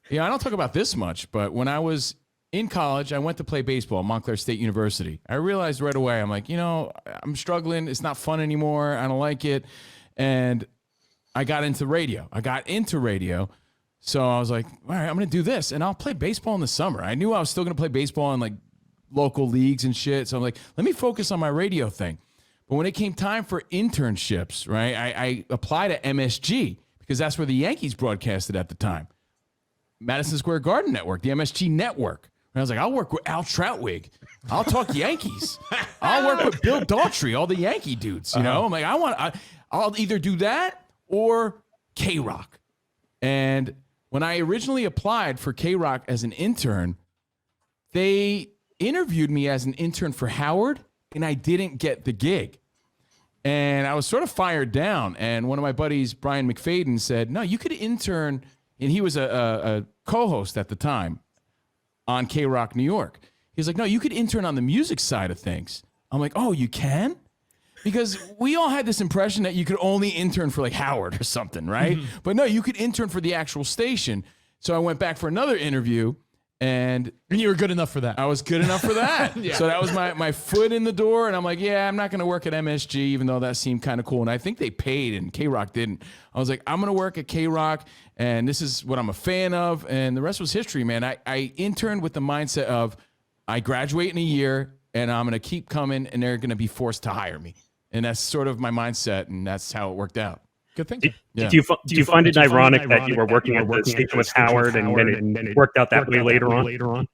Yeah, I don't talk about this much, but when I was in college, I went to play baseball at Montclair State University. I realized right away, I'm like, I'm struggling. It's not fun anymore. I don't like it. And I got into radio. So I was like, all right, I'm going to do this. And I'll play baseball in the summer. I knew I was still going to play baseball in like local leagues and shit. So I'm like, let me focus on my radio thing. But when it came time for internships, right, I applied at MSG because that's where the Yankees broadcasted at the time. Madison Square Garden Network, the MSG network. And I was like, I'll work with Al Troutwig. I'll talk Yankees. I'll work with Bill Daughtry, all the Yankee dudes, I'm like, I'll either do that or KROCK. And when I originally applied for KROCK as an intern, they interviewed me as an intern for Howard, and I didn't get the gig. And I was sort of fired down. And one of my buddies, Brian McFadden, said, no, you could intern. And he was a co-host at the time on KROCK New York. He's like, no, you could intern on the music side of things. I'm like, oh, you can? Because we all had this impression that you could only intern for like Howard or something, right? Mm-hmm. But no, you could intern for the actual station. So I went back for another interview, and you were good enough for that. I was good enough for that. Yeah. So that was my foot in the door, and I'm like, yeah, I'm not going to work at MSG, even though that seemed kind of cool. And I think they paid, and KROCK didn't. I was like, I'm going to work at KROCK, and this is what I'm a fan of, and the rest was history, man. I interned with the mindset of I graduate in a year, and I'm going to keep coming, and they're going to be forced to hire me. And that's sort of my mindset, and that's how it worked out. Good thing. Do you find it ironic that you were working at the station with Howard and then it worked out that way later on?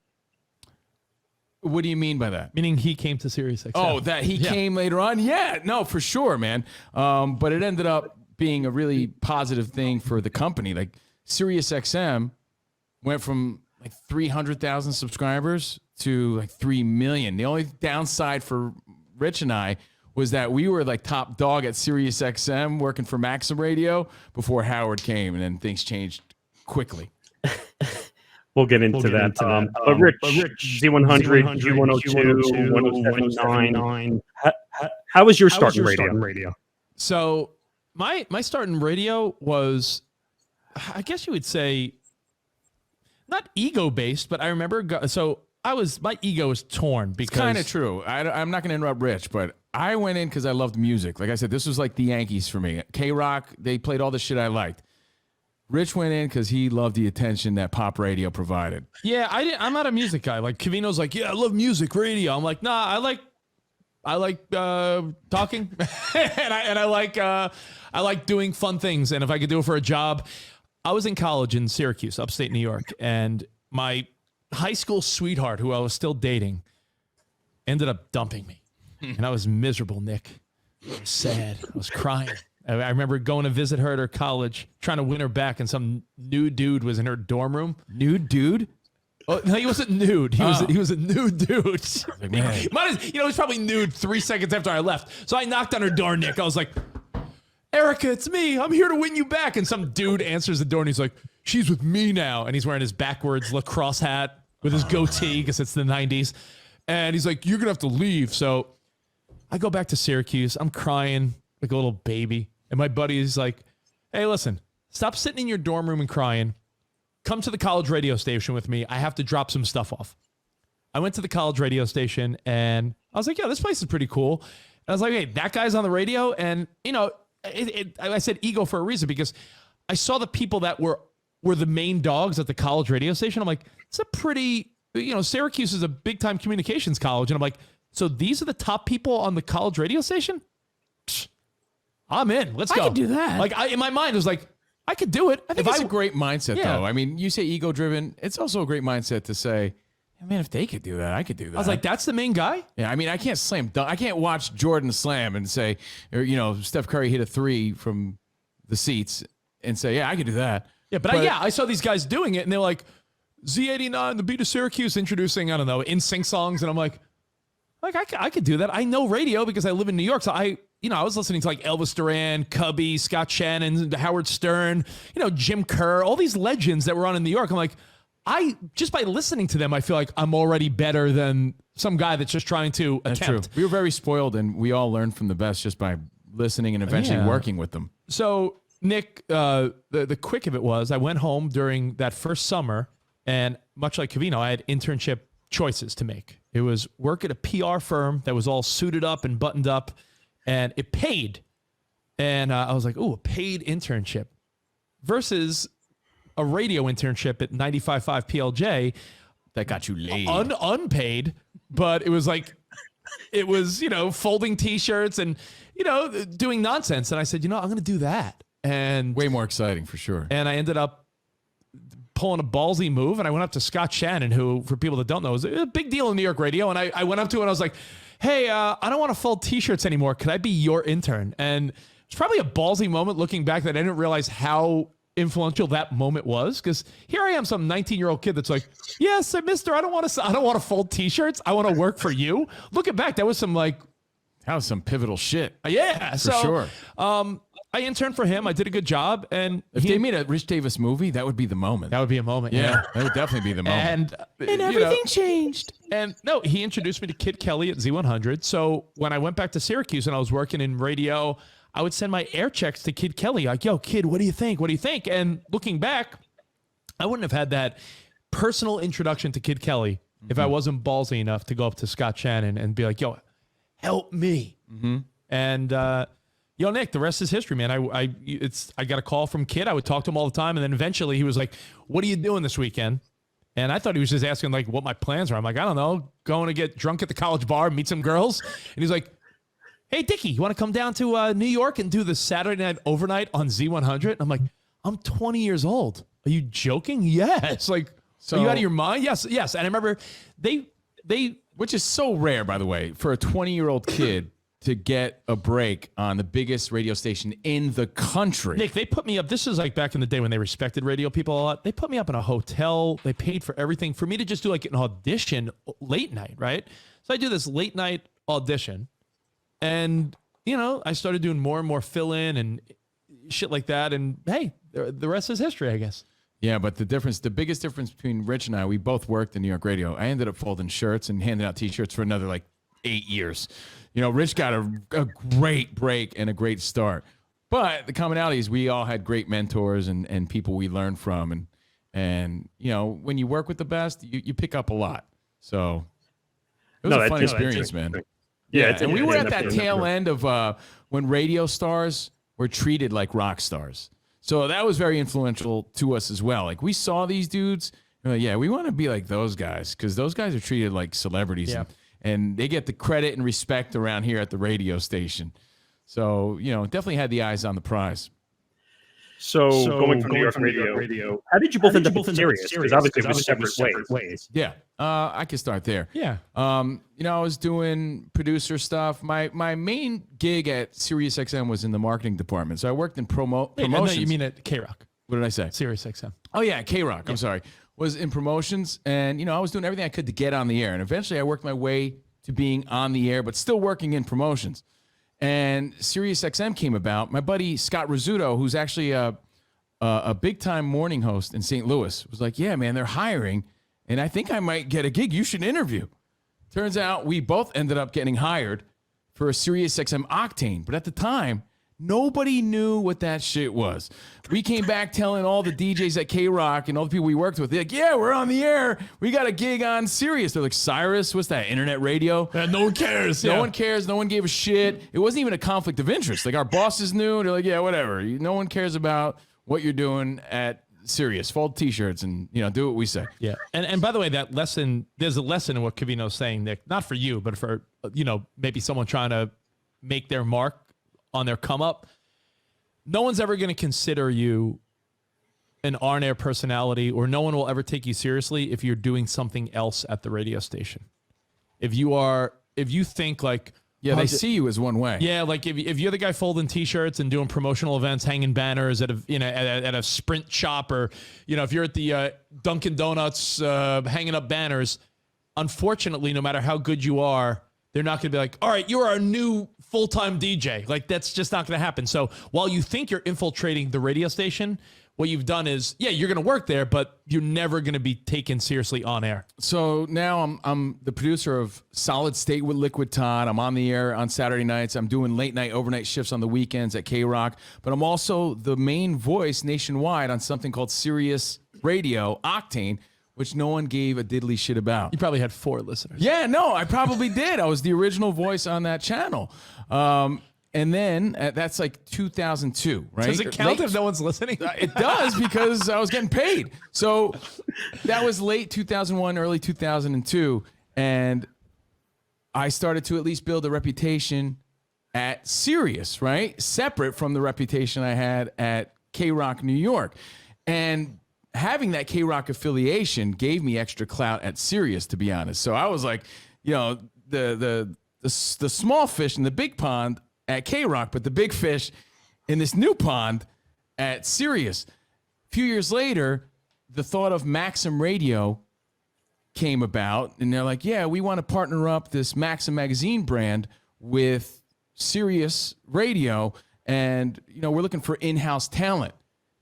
What do you mean by that? Meaning he came to Sirius XM. Oh, that he came later on? Yeah, no, for sure, man. But it ended up being a really positive thing for the company. Like Sirius XM went from like 300,000 subscribers to like 3 million. The only downside for Rich and I was that we were like top dog at Sirius XM working for Maxim Radio before Howard came, and then things changed quickly. We'll get into that. But Rich, Z100, G102, 1079. How was your start in radio? So my start in radio was, I guess you would say, not ego-based, but I remember, my ego was torn because... It's kind of true. I'm not going to interrupt Rich, but I went in because I loved music. Like I said, this was like the Yankees for me. KROCK, they played all the shit I liked. Rich went in because he loved the attention that pop radio provided. Yeah, I'm not a music guy. Like Covino's like, yeah, I love music radio. I'm like, nah, I like talking, and I like doing fun things. And if I could do it for a job, I was in college in Syracuse, upstate New York, and my high school sweetheart, who I was still dating, ended up dumping me. And I was miserable, Nick. I was sad. I was crying. I remember going to visit her at her college, trying to win her back, and some nude dude was in her dorm room. Nude dude? Oh, no, he wasn't nude. He was a nude dude. Like, man. He was probably nude 3 seconds after I left. So I knocked on her door, Nick. I was like, Erica, it's me. I'm here to win you back. And some dude answers the door, and he's like, she's with me now. And he's wearing his backwards lacrosse hat with his goatee because it's the 90s. And he's like, you're going to have to leave. So I go back to Syracuse. I'm crying like a little baby. And my buddy is like, hey, listen, stop sitting in your dorm room and crying. Come to the college radio station with me. I have to drop some stuff off. I went to the college radio station, and I was like, yeah, this place is pretty cool. And I was like, hey, that guy's on the radio. And, I said ego for a reason, because I saw the people that were the main dogs at the college radio station. I'm like, it's a pretty, Syracuse is a big-time communications college. And I'm like, so these are the top people on the college radio station? Psh, I'm in. Let's go. I could do that. Like, in my mind, it was like, I could do it. I think it's a great mindset, though. I mean, you say ego-driven. It's also a great mindset to say, man, if they could do that, I could do that. I was like, that's the main guy? Yeah, I mean, I can't slam dunk. I can't watch Jordan slam and say, or, Steph Curry hit a 3 from the seats and say, yeah, I could do that. Yeah, but I saw these guys doing it, and they're like, Z89, the beat of Syracuse, introducing, I don't know, NSYNC songs, and I'm like I could do that. I know radio because I live in New York, so I was listening to like Elvis Duran, Cubby, Scott Shannon, Howard Stern, Jim Kerr, all these legends that were on in New York. I'm like, just by listening to them, I feel like I'm already better than some guy that's just trying to attempt. That's true. We were very spoiled, and we all learned from the best just by listening and eventually working with them. So Nick, the quick of it was I went home during that first summer, and much like Covino, I had internship choices to make. It was work at a PR firm that was all suited up and buttoned up, and it paid. And I was like, ooh, a paid internship versus a radio internship at 95.5 PLJ. That got you laid. Unpaid, but it was like, it was, folding T-shirts and, doing nonsense. And I said, I'm going to do that. And way more exciting for sure. And I ended up pulling a ballsy move, and I went up to Scott Shannon, who, for people that don't know, is a big deal in New York radio. And I went up to him and I was like, hey, I don't want to fold T-shirts anymore. Could I be your intern? And it's probably a ballsy moment looking back that I didn't realize how influential that moment was, because here I am, some 19-year-old kid that's like, yes, mister, I don't want to fold T-shirts. I want to work for you. Looking back, that was some pivotal shit. Yeah, for sure. I interned for him. I did a good job. And if they made a Rich Davis movie, that would be the moment. That would be a moment. Yeah, that would definitely be the moment. And everything changed. And no, he introduced me to Kid Kelly at Z100. So when I went back to Syracuse and I was working in radio, I would send my air checks to Kid Kelly. Like, yo, kid, what do you think? What do you think? And looking back, I wouldn't have had that personal introduction to Kid Kelly if I wasn't ballsy enough to go up to Scott Shannon and be like, yo, help me. And, yo, Nick, the rest is history, man. I got a call from Kid. I would talk to him all the time. And then eventually he was like, what are you doing this weekend? And I thought he was just asking like what my plans are. I'm like, I don't know, going to get drunk at the college bar, meet some girls. And he's like, hey, Dickie, you want to come down to New York and do the Saturday night overnight on Z100? I'm like, I'm 20 years old. Are you joking? Yes. Like, are you out of your mind? Yes. And I remember they, which is so rare, by the way, for a 20-year-old kid to get a break on the biggest radio station in the country. Nick, they put me up. This is like back in the day when they respected radio people a lot. They put me up in a hotel. They paid for everything for me to just do like an audition late night, right? So I do this late night audition. And, I started doing more and more fill-in and shit like that. And, hey, the rest is history, I guess. Yeah, but the biggest difference between Rich and I, we both worked in New York radio. I ended up folding shirts and handing out T-shirts for another, 8 years. Rich got a great break and a great start. But the commonality is we all had great mentors and people we learned from. And when you work with the best, you pick up a lot. So it was a fun experience, man. Yeah, and we were at that tail end of when radio stars were treated like rock stars. So that was very influential to us as well. Like, we saw these dudes, and we want to be like those guys, because those guys are treated like celebrities. Yeah. And they get the credit and respect around here at the radio station. So, definitely had the eyes on the prize. So going from New York radio, how did you both end up in Sirius? Because obviously it was separate ways. Yeah, I can start there. Yeah. I was doing producer stuff. My main gig at Sirius XM was in the marketing department. So I worked in promotions. No, you mean at KROCK. What did I say? Sirius XM. Oh, yeah, KROCK. I'm sorry. Was in promotions. And, I was doing everything I could to get on the air. And eventually I worked my way to being on the air, but still working in promotions. And Sirius XM came about. My buddy Scott Rizzuto, who's actually a big-time morning host in St. Louis, was like, yeah, man, they're hiring, and I think I might get a gig. You should interview. Turns out we both ended up getting hired for a Sirius XM Octane. But at the time, nobody knew what that shit was. We came back telling all the DJs at KROCK and all the people we worked with, they're like, yeah, we're on the air. We got a gig on Sirius. They're like, Cyrus, what's that, internet radio? No one cares. No one cares. No one gave a shit. It wasn't even a conflict of interest. Like, our bosses knew. They're like, yeah, whatever. No one cares about what you're doing at Sirius. Fold T-shirts and, do what we say. Yeah. And by the way, that lesson, there's a lesson in what Covino's saying, Nick, not for you, but for, maybe someone trying to make their mark on their come up. No one's ever going to consider you an on-air personality, or no one will ever take you seriously if you're doing something else at the radio station. If you think like, yeah, they see you as one way. Yeah, like if you're the guy folding T-shirts and doing promotional events, hanging banners at a Sprint shop, or if you're at the Dunkin' Donuts hanging up banners, unfortunately, no matter how good you are, they're not going to be like, all right, you're our new full-time DJ. Like, that's just not going to happen. So while you think you're infiltrating the radio station, what you've done is, yeah, you're going to work there, but you're never going to be taken seriously on air. So now I'm the producer of Solid State with Liquid Todd. I'm on the air on Saturday nights. I'm doing late night, overnight shifts on the weekends at KROCK. But I'm also the main voice nationwide on something called Sirius Radio, Octane, which no one gave a diddly shit about. You probably had 4 listeners. Yeah, no, I probably did. I was the original voice on that channel. And then that's like 2002, right? Does it count if no one's listening? It does, because I was getting paid. So that was late 2001, early 2002. And I started to at least build a reputation at Sirius, right? Separate from the reputation I had at KROCK New York. And having that KROCK affiliation gave me extra clout at Sirius, to be honest. So I was like, the small fish in the big pond at KROCK, but the big fish in this new pond at Sirius. A few years later, the thought of Maxim Radio came about, and they're like, yeah, we want to partner up this Maxim magazine brand with Sirius Radio, and we're looking for in-house talent.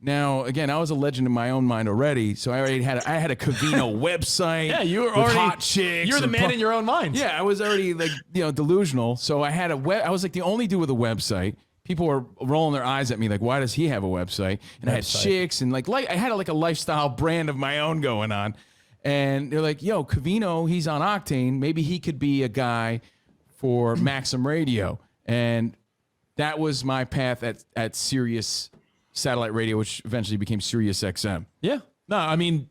Now, again, I was a legend in my own mind already, so I had a Covino website. Yeah, you were with already hot chicks. You're the man in your own mind. Yeah, I was already delusional. So I had I was like the only dude with a website. People were rolling their eyes at me like, why does he have a website? And I had chicks and like I had a lifestyle brand of my own going on. And they're like, yo, Covino, he's on Octane. Maybe he could be a guy for Maxim Radio. And that was my path at Sirius Satellite Radio, which eventually became Sirius XM. Yeah. No, I mean,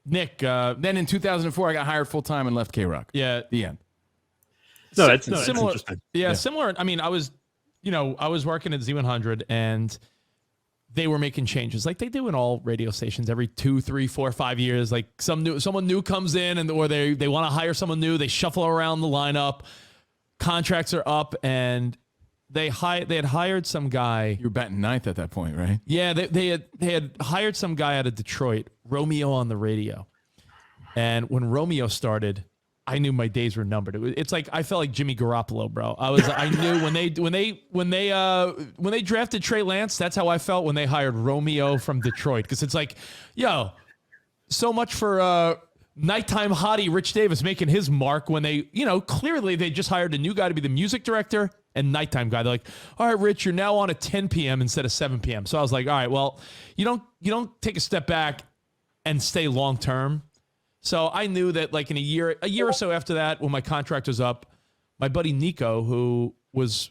Nick. Then in 2004, I got hired full time and left KROCK. Yeah. The end. No, that's similar. interesting. Yeah, similar. I mean, I was working at Z100 and they were making changes like they do in all radio stations every 2, 3, 4, 5 years. Like someone new comes in or they want to hire someone new. They shuffle around the lineup. Contracts are up and they had hired some guy. You were batting ninth at that point, right? Yeah, they had hired some guy out of Detroit, Romeo on the radio. And when Romeo started, I knew my days were numbered. It's like I felt like Jimmy Garoppolo, bro. I knew when they drafted Trey Lance, that's how I felt when they hired Romeo from Detroit. Because it's like, yo, so much for nighttime hottie Rich Davis making his mark when they, clearly they just hired a new guy to be the music director and nighttime guy. They're like, all right, Rich, you're now on at 10 p.m. instead of 7 p.m. So I was like, all right, well, you don't take a step back and stay long term. So I knew that like in a year or so after that, when my contract was up, my buddy Nico, who was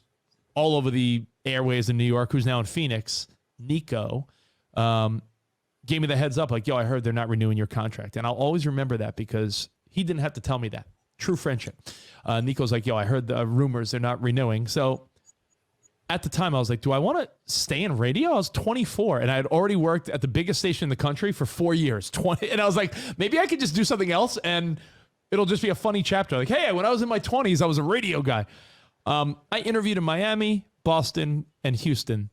all over the airways in New York, who's now in Phoenix, Nico, gave me the heads up like, yo, I heard they're not renewing your contract. And I'll always remember that because he didn't have to tell me that. True friendship. Nico's like, yo, I heard the rumors they're not renewing. So at the time I was like, do I want to stay in radio? I was 24 and I had already worked at the biggest station in the country for 4 years, and I was like, maybe I could just do something else and it'll just be a funny chapter. Like, hey, when I was in my 20s, I was a radio guy. I interviewed in Miami, Boston, and Houston,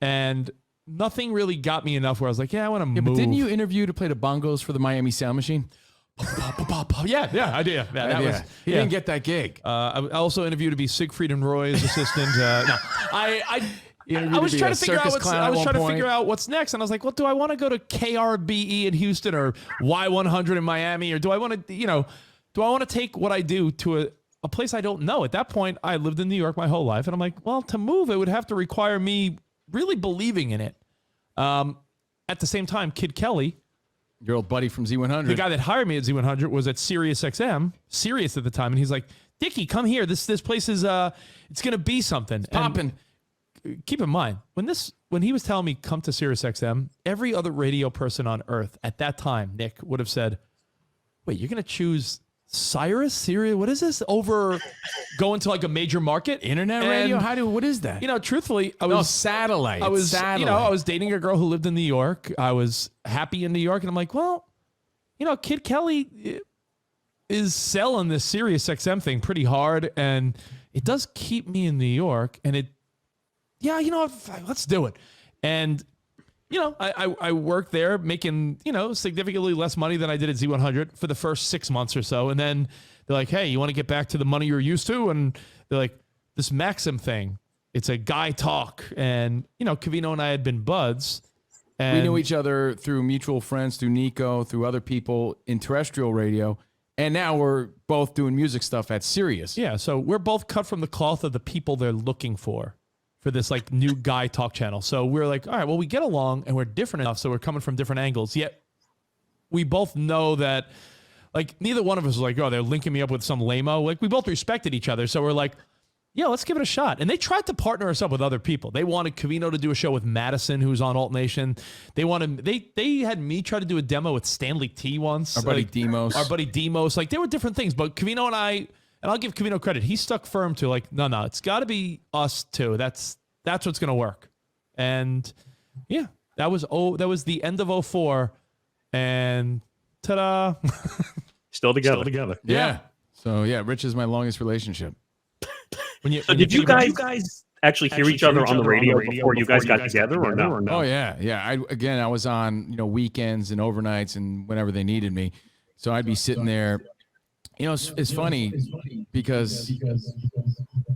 and nothing really got me enough where I was like, yeah, I want to move. But didn't you interview to play the bongos for the Miami Sound Machine? Yeah, I did. Yeah, he didn't get that gig. I also interviewed to be Siegfried and Roy's assistant. No, I was trying to figure out what's next, and I was like, well, do I want to go to KRBE in Houston or Y100 in Miami, or do I want to take what I do to a place I don't know? At that point, I lived in New York my whole life, and I'm like, well, to move, it would have to require me really believing in it. At the same time, Kid Kelly, your old buddy from Z100. the guy that hired me at Z100 was at Sirius XM, Sirius at the time, and he's like, Dickie, come here. This place is it's gonna be something. Popping. Keep in mind, when he was telling me come to Sirius XM, every other radio person on earth at that time, Nick, would have said, wait, you're gonna choose Sirius, what is this? Over going to like a major market? Internet radio? What is that? Truthfully, satellite. I was dating a girl who lived in New York. I was happy in New York. And I'm like, well, Kid Kelly is selling this Sirius XM thing pretty hard. And it does keep me in New York. And let's do it. And I worked there making, significantly less money than I did at Z100 for the first 6 months or so. And then they're like, hey, you want to get back to the money you're used to? And they're like, this Maxim thing, it's a guy talk. And, Covino and I had been buds. And we knew each other through mutual friends, through Nico, through other people in terrestrial radio. And now we're both doing music stuff at Sirius. Yeah, so we're both cut from the cloth of the people they're looking for this like new guy talk channel. So we're like, all right, well, we get along and we're different enough, so we're coming from different angles. Yet we both know that, like, neither one of us was like, oh, they're linking me up with some lame-o. Like, we both respected each other, so we're like, yeah, let's give it a shot. And they tried to partner us up with other people. They wanted Covino to do a show with Madison, who's on Alt Nation. They had me try to do a demo with Stanley T once. Our buddy Demos. Like, there were different things. But Covino and I, and I'll give Covino credit, he stuck firm to, like, no, it's got to be us two. That's what's going to work. And, yeah, that was the end of 2004. And ta-da. Still together. Yeah. So, yeah, Rich is my longest relationship. Did you guys actually hear each other on the radio before you guys got together or no? Oh, yeah. I was on, weekends and overnights and whenever they needed me. So I'd be sitting there. It's funny because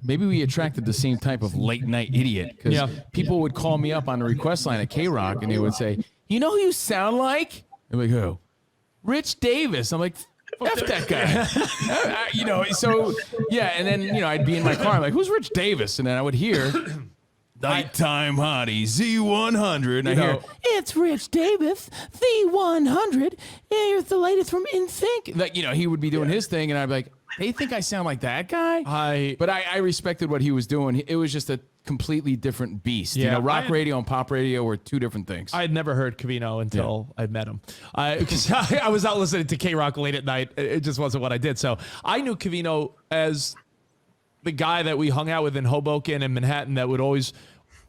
maybe we attracted the same type of late night idiot, because people would call me up on the request line at KROCK and they would say, you know who you sound like? I'm like, who? Rich Davis. I'm like, F that guy. And then, I'd be in my car. I'm like, who's Rich Davis? And then I would hear Nighttime Hottie, Z100. And I hear, it's Rich Davis, Z100. Yeah, you're the latest from NSYNC. Like, he would be doing his thing, and I'd be like, they think I sound like that guy? But I respected what he was doing. It was just a completely different beast. Yeah, rock radio and pop radio were two different things. I had never heard Covino until I met him. Because I was out listening to KROCK late at night. It just wasn't what I did. So I knew Covino as the guy that we hung out with in Hoboken and Manhattan that would always...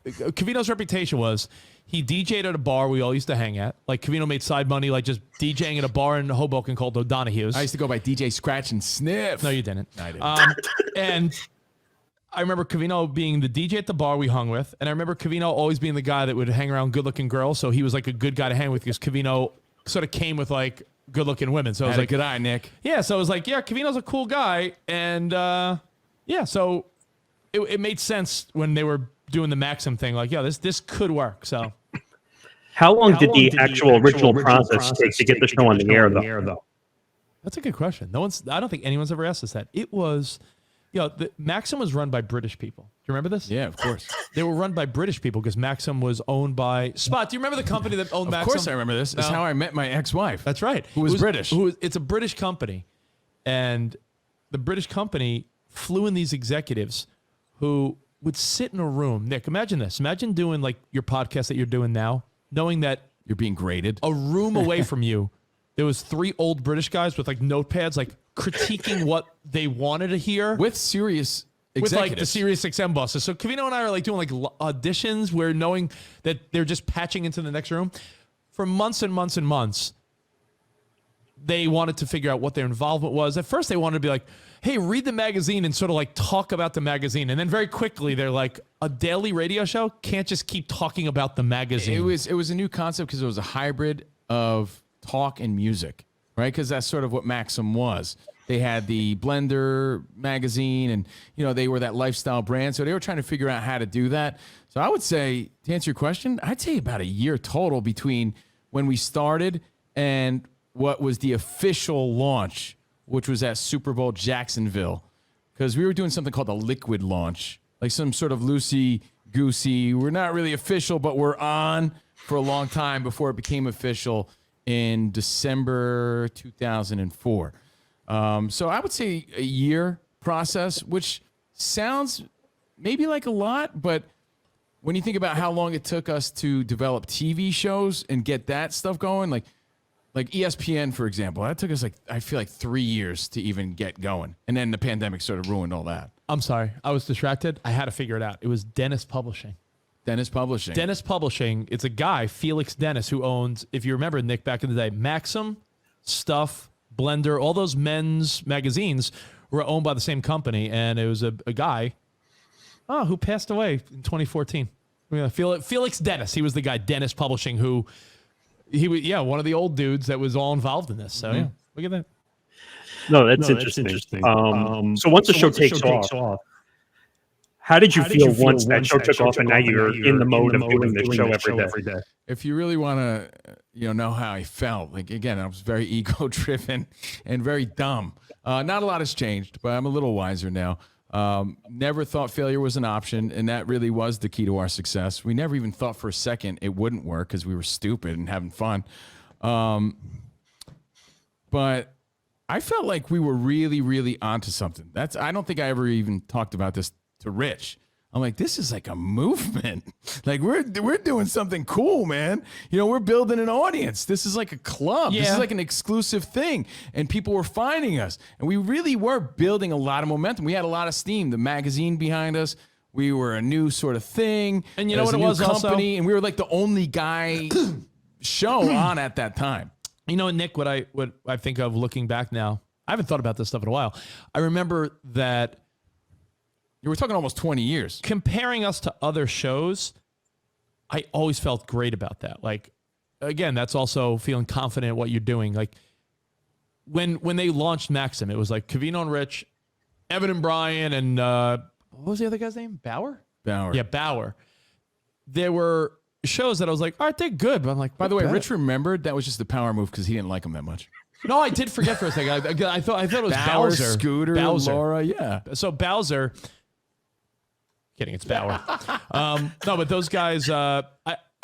Covino's reputation was he DJ'd at a bar we all used to hang at. Like, Covino made side money, like, just DJing at a bar in Hoboken called O'Donoghue's. I used to go by DJ Scratch and Sniff. No, you didn't. I didn't. And I remember Covino being the DJ at the bar we hung with, and I remember Covino always being the guy that would hang around good-looking girls, so he was, like, a good guy to hang with because Covino sort of came with, like, good-looking women. So I was like, good eye, Nick. Yeah, so I was like, yeah, Covino's a cool guy, and, so it made sense when they were doing the Maxim thing, like, this could work. So how long did the actual original process take to get the show on the air though? That's a good question. I don't think anyone's ever asked us that. It was, the Maxim was run by British people. Do you remember this? Yeah, of course. They were run by British people because Maxim was owned by Spot. Do you remember the company that owned Maxim? Of course I remember this. It's how I met my ex-wife. That's right. Who was British. It's a British company. And the British company flew in these executives who would sit in a room. Nick, imagine this. Imagine doing like your podcast that you're doing now, knowing that you're being graded. A room away from you, there was 3 old British guys with like notepads, like critiquing what they wanted to hear. With Sirius executives. With like the Sirius XM bosses. So Covino and I are like doing like auditions where knowing that they're just patching into the next room. For months and months and months, they wanted to figure out what their involvement was. At first, they wanted to be like, hey, read the magazine and sort of like talk about the magazine. And then very quickly, they're like, a daily radio show can't just keep talking about the magazine. It was a new concept because it was a hybrid of talk and music, right? Because that's sort of what Maxim was. They had the Blender magazine and, they were that lifestyle brand. So they were trying to figure out how to do that. So I would say, to answer your question, I'd say about a year total between when we started and what was the official launch, which was at Super Bowl Jacksonville, because we were doing something called a liquid launch, like some sort of loosey-goosey. We're not really official, but we're on for a long time before it became official in December 2004. So I would say a year process, which sounds maybe like a lot, but when you think about how long it took us to develop TV shows and get that stuff going, like ESPN, for example, that took us I feel like 3 years to even get going. And then the pandemic sort of ruined all that. I'm sorry. I was distracted. I had to figure it out. It was Dennis Publishing. Dennis Publishing. It's a guy, Felix Dennis, who owns, if you remember, Nick, back in the day, Maxim, Stuff, Blender, all those men's magazines were owned by the same company. And it was a guy who passed away in 2014. Felix Dennis. He was the guy, Dennis Publishing, who... He was, one of the old dudes that was all involved in this. So, look at that. No, that's interesting. So once the show takes off, How did you feel once that show took off and now you're in the mode of doing this show every day? If you really want to, know how I felt, like, again, I was very ego-driven and very dumb. Not a lot has changed, but I'm a little wiser now. Never thought failure was an option, and that really was the key to our success. We never even thought for a second it wouldn't work because we were stupid and having fun. But I felt like we were really, really onto something. I don't think I ever even talked about this to Rich. I'm like, this is like a movement. Like we're doing something cool, man. We're building an audience. This is like a club. Yeah. This is like an exclusive thing. And people were finding us. And we really were building a lot of momentum. We had a lot of steam. The magazine behind us. We were a new sort of thing. And you know what it was company, also? And we were like the only guy show on at that time. Nick, what I think of looking back now, I haven't thought about this stuff in a while. I remember that we're talking almost 20 years. Comparing us to other shows, I always felt great about that. Like, again, that's also feeling confident in what you're doing. Like, when they launched Maxim, it was like Covino and Rich, Evan and Brian, and what was the other guy's name? Bauer. Yeah, Bauer. There were shows that I was like, all right, they're good. But I'm like, by the way, Rich remembered that was just the power move because he didn't like them that much. No, I did forget for a second. I thought it was Bowser. Scooter, Laura, yeah. So Bowser... Kidding, it's Bauer. No, but those guys, I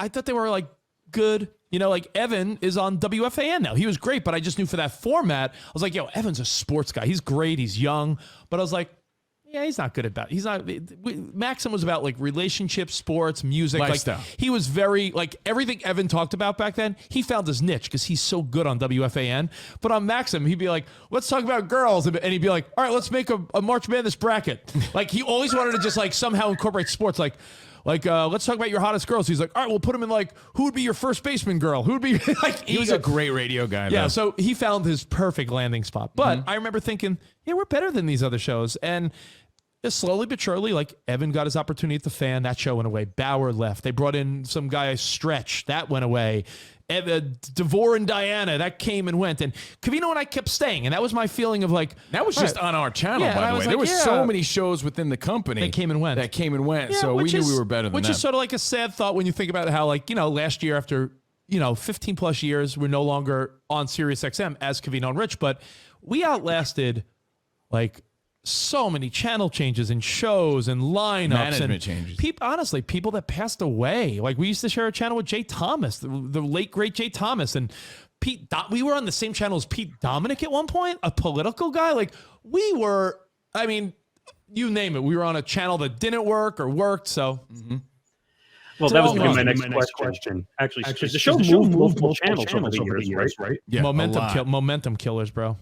thought they were like good. Like Evan is on WFAN now. He was great, but I just knew for that format, I was like, yo, Evan's a sports guy. He's great. He's young. But I was like, yeah, he's not good at that. He's not. Maxim was about like relationships, sports, music. Lifestyle. Like he was very like everything Evan talked about back then. He found his niche because he's so good on WFAN. But on Maxim, he'd be like, let's talk about girls, and he'd be like, all right, let's make a March Madness bracket. Like he always wanted to just like somehow incorporate sports. Like let's talk about your hottest girls. He's like, all right, we'll put him in like, who would be your first baseman girl? Who would be like? He was a great radio guy. Yeah, though. So he found his perfect landing spot. But I remember thinking, yeah, we're better than these other shows, and just slowly but surely, like Evan got his opportunity at the Fan. That show went away. Bauer left. They brought in some guy, Stretch. That went away. DeVore and Diana, that came and went. And Covino and I kept staying. And that was my feeling of like... That was just on our channel, by the way. There were so many shows within the company. That came and went. Yeah, so we knew we were better than Which them. is sort of like a sad thought when you think about how, like, last year after, 15 plus years, we're no longer on Sirius XM as Covino and Rich. But we outlasted, like... so many channel changes and shows and lineups management and changes. Honestly, people that passed away. Like we used to share a channel with Jay Thomas, the late great Jay Thomas, and Pete. We were on the same channel as Pete Dominic at one point, a political guy. Like we were. I mean, you name it. We were on a channel that didn't work or worked. So. Mm-hmm. Well, that was going to be my next question. Actually, because the show moved multiple channels over the years, right? Yeah, momentum killers, bro.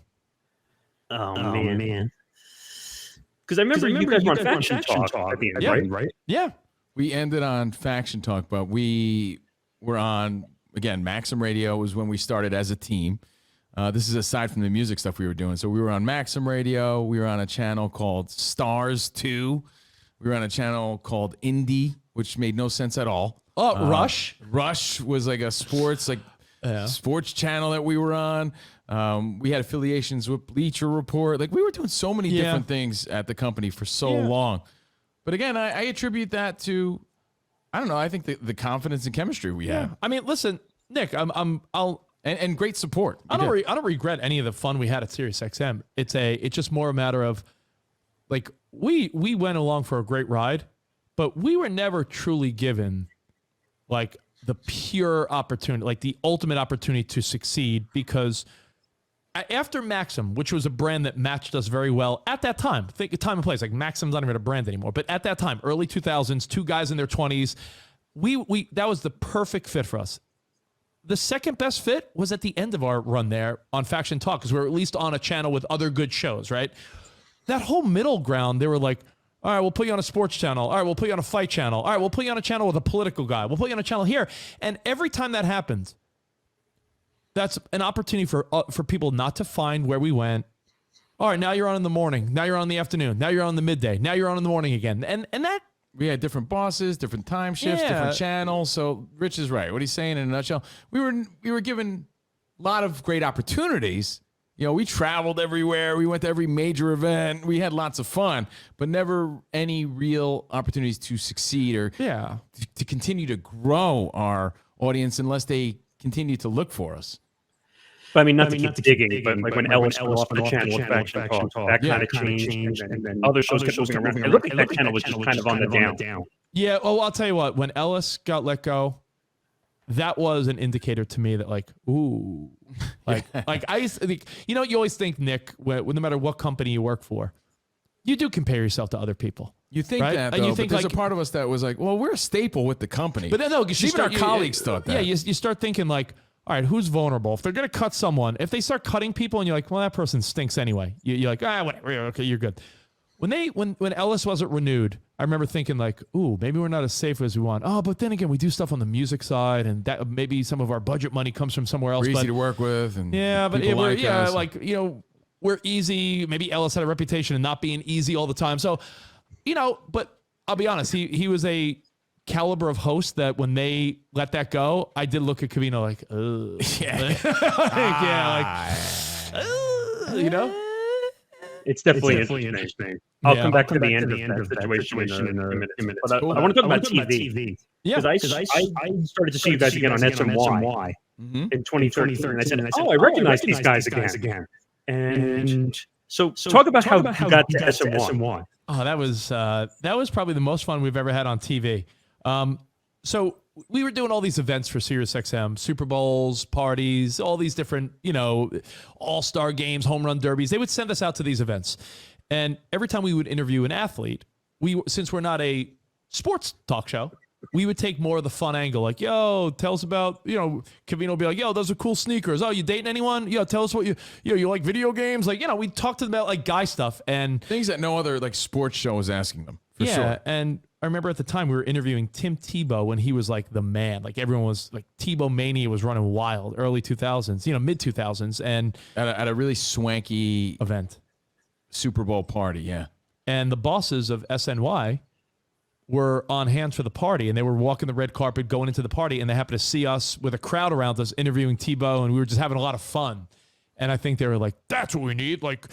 Oh man. Because I remember you guys were on Faction Talk at the end, right? Yeah. We ended on Faction Talk, but we were on, again, Maxim Radio was when we started as a team. This is aside from the music stuff we were doing. So we were on Maxim Radio. We were on a channel called Stars 2. We were on a channel called Indie, which made no sense at all. Rush? Rush was like a sports, sports channel that we were on. We had affiliations with Bleacher Report. Like we were doing so many different things at the company for so long. But again, I attribute that to, I don't know. I think the confidence and chemistry we had. I mean, listen, Nick, and great support. I don't regret any of the fun we had at Sirius XM. It's just more a matter of like we went along for a great ride, but we were never truly given like the pure opportunity, like the ultimate opportunity to succeed because. After Maxim, which was a brand that matched us very well at that time, think time and place, like Maxim's not even a brand anymore, but at that time, early 2000s, two guys in their 20s, that was the perfect fit for us. The second best fit was at the end of our run there on Faction Talk, because we were at least on a channel with other good shows, right? That whole middle ground, they were like, all right, we'll put you on a sports channel. All right, we'll put you on a fight channel. All right, we'll put you on a channel with a political guy. We'll put you on a channel here. And every time that happens, that's an opportunity for people not to find where we went. All right, now you're on in the morning. Now you're on in the afternoon. Now you're on in the midday. Now you're on in the morning again. And that we had different bosses, different time shifts, different channels. So Rich is right. What he's saying in a nutshell, we were given a lot of great opportunities. You know, we traveled everywhere. We went to every major event. We had lots of fun, but never any real opportunities to succeed or to continue to grow our audience unless they continue to look for us. But I mean, not to keep digging, but like when Ellis went off the channel with Faction Talk, that kind of changed, and then other shows kept moving around. It looked like that channel was just kind of on the down. Yeah, well, I'll tell you what. When Ellis got let go, that was an indicator to me that, like, ooh, like I used to think, you know, you always think, Nick, no matter what company you work for, you do compare yourself to other people. You think right? that, and though, you think but there's like, a part of us that was like, well, we're a staple with the company. But then, no, because even our colleagues thought that. Yeah, you start thinking like, all right, who's vulnerable? If they're going to cut someone, if they start cutting people and you're like, well, that person stinks anyway. You're like, whatever, okay, you're good. When Ellis wasn't renewed, I remember thinking like, ooh, maybe we're not as safe as we want. Oh, but then again, we do stuff on the music side, and that maybe some of our budget money comes from somewhere else. We're easy to work with, and we're easy. Maybe Ellis had a reputation of not being easy all the time. So, you know, but I'll be honest, he was a caliber of host that when they let that go, I did look at Covino like, you know. It's definitely interesting. I'll come back to the end of that situation in a minute. But I want to talk about TV. Yeah, because I started to see you guys again on SNY in 2013, and I said, I recognize these guys again. And so talk about how you got to SNY. Oh, that was probably the most fun we've ever had on TV. So we were doing all these events for Sirius XM, Super Bowls, parties, all these different, you know, all-star games, home run derbies. They would send us out to these events. And every time we would interview an athlete, since we're not a sports talk show, we would take more of the fun angle. Like, yo, tell us about, you know, Kevin will be like, yo, those are cool sneakers. Oh, you dating anyone? Yo, tell us what you like video games? Like, you know, we talked to them about like guy stuff and things that no other like sports show was asking them. For sure. And I remember at the time we were interviewing Tim Tebow when he was like the man. Like everyone was like, Tebow mania was running wild, early 2000s, you know, mid 2000s, and at a really swanky event, Super Bowl party, yeah. And the bosses of SNY were on hand for the party, and they were walking the red carpet, going into the party, and they happened to see us with a crowd around us interviewing Tebow, and we were just having a lot of fun. And I think they were like, "That's what we need, like."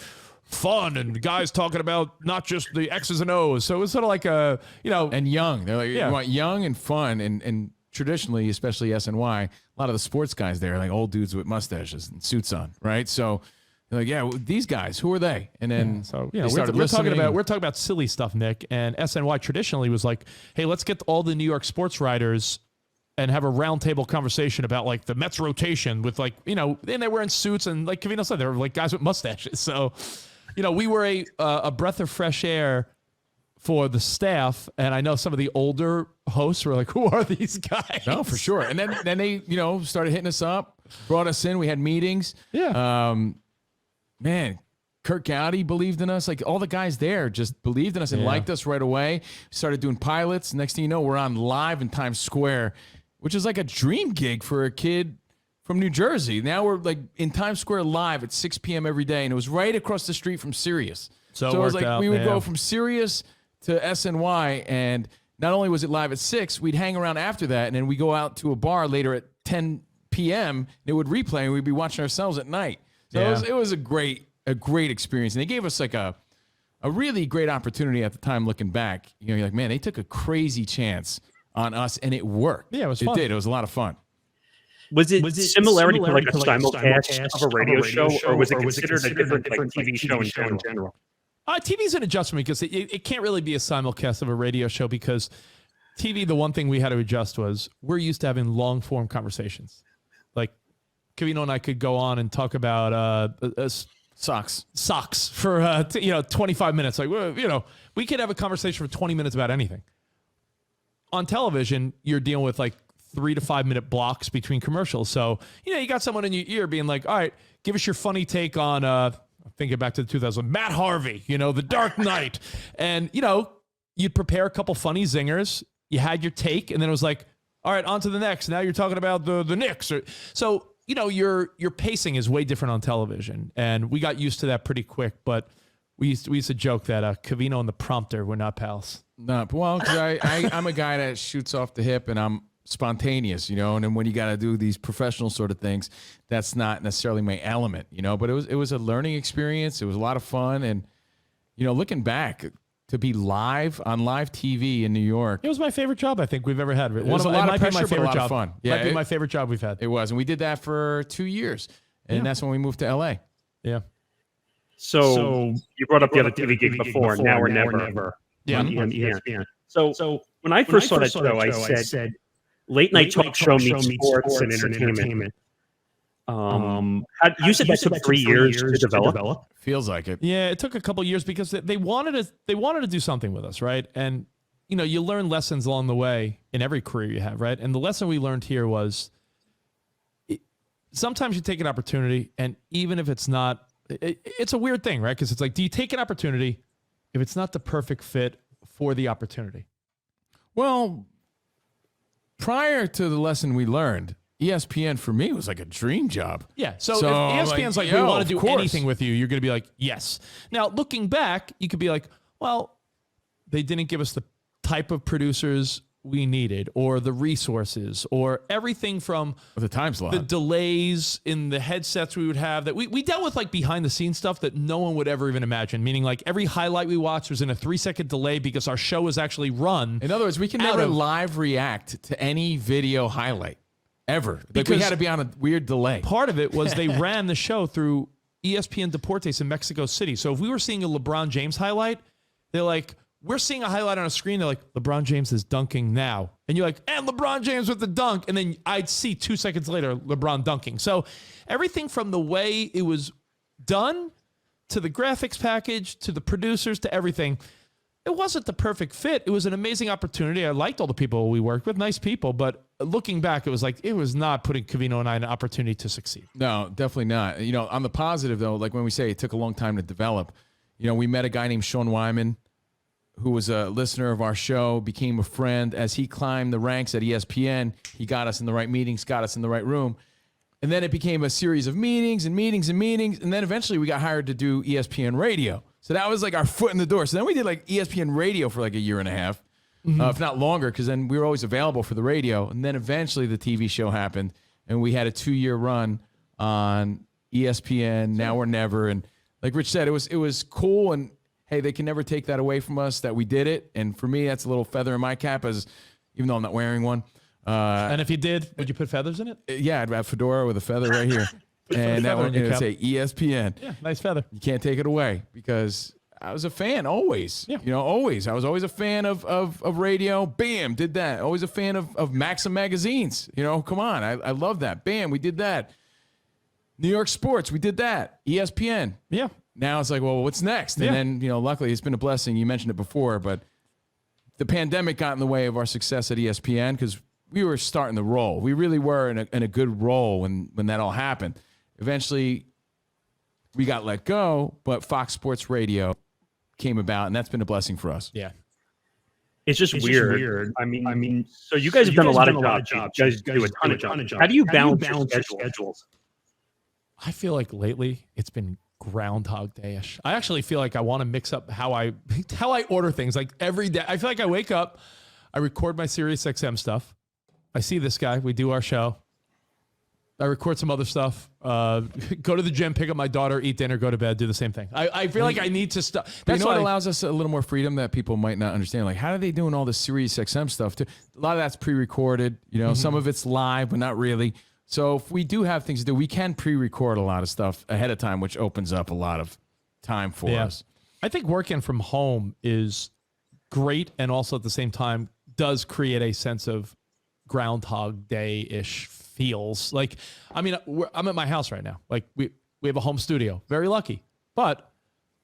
Fun and guys talking about not just the X's and O's. So it was sort of like a, you know. And young. They're like, you want young and fun. And traditionally, especially SNY, a lot of the sports guys there are like old dudes with mustaches and suits on, right? So they're like, yeah, these guys, who are they? And then so you know, we're talking about silly stuff, Nick. And SNY traditionally was like, hey, let's get all the New York sports writers and have a roundtable conversation about like the Mets rotation with like, you know, and they're wearing suits and like Kevin said, they were like guys with mustaches. So, you know, we were a breath of fresh air for the staff, and I know some of the older hosts were like, "Who are these guys?" No, for sure. And then they, you know, started hitting us up, brought us in. We had meetings. Yeah. Man, Kurt Gowdy believed in us. Like all the guys there just believed in us and liked us right away. Started doing pilots. Next thing you know, we're on live in Times Square, which is like a dream gig for a kid from New Jersey. Now we're like in Times Square live at 6 p.m. every day, and it was right across the street from Sirius. So it was like we would go from Sirius to SNY, and not only was it live at 6, we'd hang around after that, and then we go out to a bar later at 10 p.m. and it would replay, and we'd be watching ourselves at night. So it was a great experience, and they gave us like a really great opportunity at the time. Looking back, you know, you're like, man, they took a crazy chance on us, and it worked. Yeah, it was fun. It did. It was a lot of fun. Was it similarity to like a simulcast of a radio show, or was it considered a different like TV show in general? TV's an adjustment because it can't really be a simulcast of a radio show because TV, the one thing we had to adjust was we're used to having long form conversations. Like Kevin and I could go on and talk about socks for 25 minutes. Like, you know, we could have a conversation for 20 minutes about anything. On television, you're dealing with like 3 to 5 minute blocks between commercials. So, you know, you got someone in your ear being like, all right, give us your funny take on, thinking back to the 2000s, Matt Harvey, you know, The Dark Knight. And, you know, you'd prepare a couple funny zingers. You had your take, and then it was like, all right, on to the next. Now you're talking about the Knicks. So, you know, your pacing is way different on television. And we got used to that pretty quick. But we used to joke that Covino and the prompter were not pals. No, well, because I'm a guy that shoots off the hip, and I'm spontaneous, and then when you got to do these professional sort of things, that's not necessarily my element, but it was a learning experience. It was a lot of fun. And, looking back to be on live TV in New York. It was my favorite job I think we've ever had. It was a lot of pressure, but a lot of fun. Yeah, might be my favorite job we've had. It was. And we did that for 2 years. And that's when we moved to LA. Yeah. So you brought up the other TV gig before, Now or Never. Yeah. On ESPN. So when I first saw that show, I said, late night talk show meets sports and entertainment. You said that took 3 years to develop. Feels like it. Yeah, it took a couple years because they wanted to do something with us, right? And you learn lessons along the way in every career you have, right? And the lesson we learned here was sometimes you take an opportunity, and even if it's not, it's a weird thing, right? Because it's like, do you take an opportunity if it's not the perfect fit for the opportunity? Well, prior to the lesson we learned, ESPN for me was like a dream job. Yeah. So if ESPN's like, we want to do anything with you, you're going to be like, yes. Now, looking back, you could be like, well, they didn't give us the type of producers we needed, or the resources, or everything from the time slot, the delays in the headsets we would have, that we dealt with, like behind the scenes stuff that no one would ever even imagine. Meaning, like, every highlight we watched was in a 3-second delay because our show was actually run. In other words, we can never live react to any video highlight ever. Like, we had to be on a weird delay. Part of it was they ran the show through ESPN Deportes in Mexico City. So if we were seeing a LeBron James highlight, they're like, we're seeing a highlight on a screen. They're like, LeBron James is dunking now. And you're like, and LeBron James with the dunk. And then I'd see 2 seconds later, LeBron dunking. So everything from the way it was done to the graphics package, to the producers, to everything, it wasn't the perfect fit. It was an amazing opportunity. I liked all the people we worked with, nice people. But looking back, it was like, it was not putting Covino and I an opportunity to succeed. No, definitely not. On the positive, though, like when we say it took a long time to develop, we met a guy named Sean Wyman, who was a listener of our show, became a friend. As he climbed the ranks at ESPN, he got us in the right meetings, got us in the right room. And then it became a series of meetings and meetings and meetings. And then eventually we got hired to do ESPN Radio. So that was like our foot in the door. So then we did like ESPN Radio for like a year and a half, if not longer, because then we were always available for the radio. And then eventually the TV show happened, and we had a 2-year run on ESPN, Now or Never. And like Rich said, it was cool, and hey, they can never take that away from us that we did it. And for me, that's a little feather in my cap, even though I'm not wearing one. And if you did, would you put feathers in it? Yeah, I'd have Fodera with a feather right here. And that one would say ESPN. Yeah, nice feather. You can't take it away, because I was a fan always. Yeah. Always. I was always a fan of radio. Bam, did that. Always a fan of Maxim magazines. Come on. I love that. Bam, we did that. New York sports, we did that. ESPN. Yeah. Now it's like, well, what's next? And then, luckily it's been a blessing. You mentioned it before, but the pandemic got in the way of our success at ESPN, because we were starting to roll. We really were in a good roll when that all happened. Eventually, we got let go, but Fox Sports Radio came about, and that's been a blessing for us. Yeah. It's just weird. I mean, so you guys have done a lot of jobs. You guys do a ton of jobs. How do you balance your schedules? I feel like lately it's been Groundhog Day-ish. I actually feel like I want to mix up how I order things. Like every day, I feel like I wake up, I record my Sirius XM stuff. I see this guy. We do our show. I record some other stuff. Go to the gym, pick up my daughter, eat dinner, go to bed, do the same thing. I feel like I need to stop. That's what allows us a little more freedom that people might not understand. Like, how are they doing all this Sirius XM stuff? A lot of that's pre-recorded. Some of it's live, but not really. So if we do have things to do, we can pre-record a lot of stuff ahead of time, which opens up a lot of time for us. I think working from home is great, and also at the same time does create a sense of Groundhog Day-ish feels. Like, I mean, I'm at my house right now. Like, we have a home studio. Very lucky. But,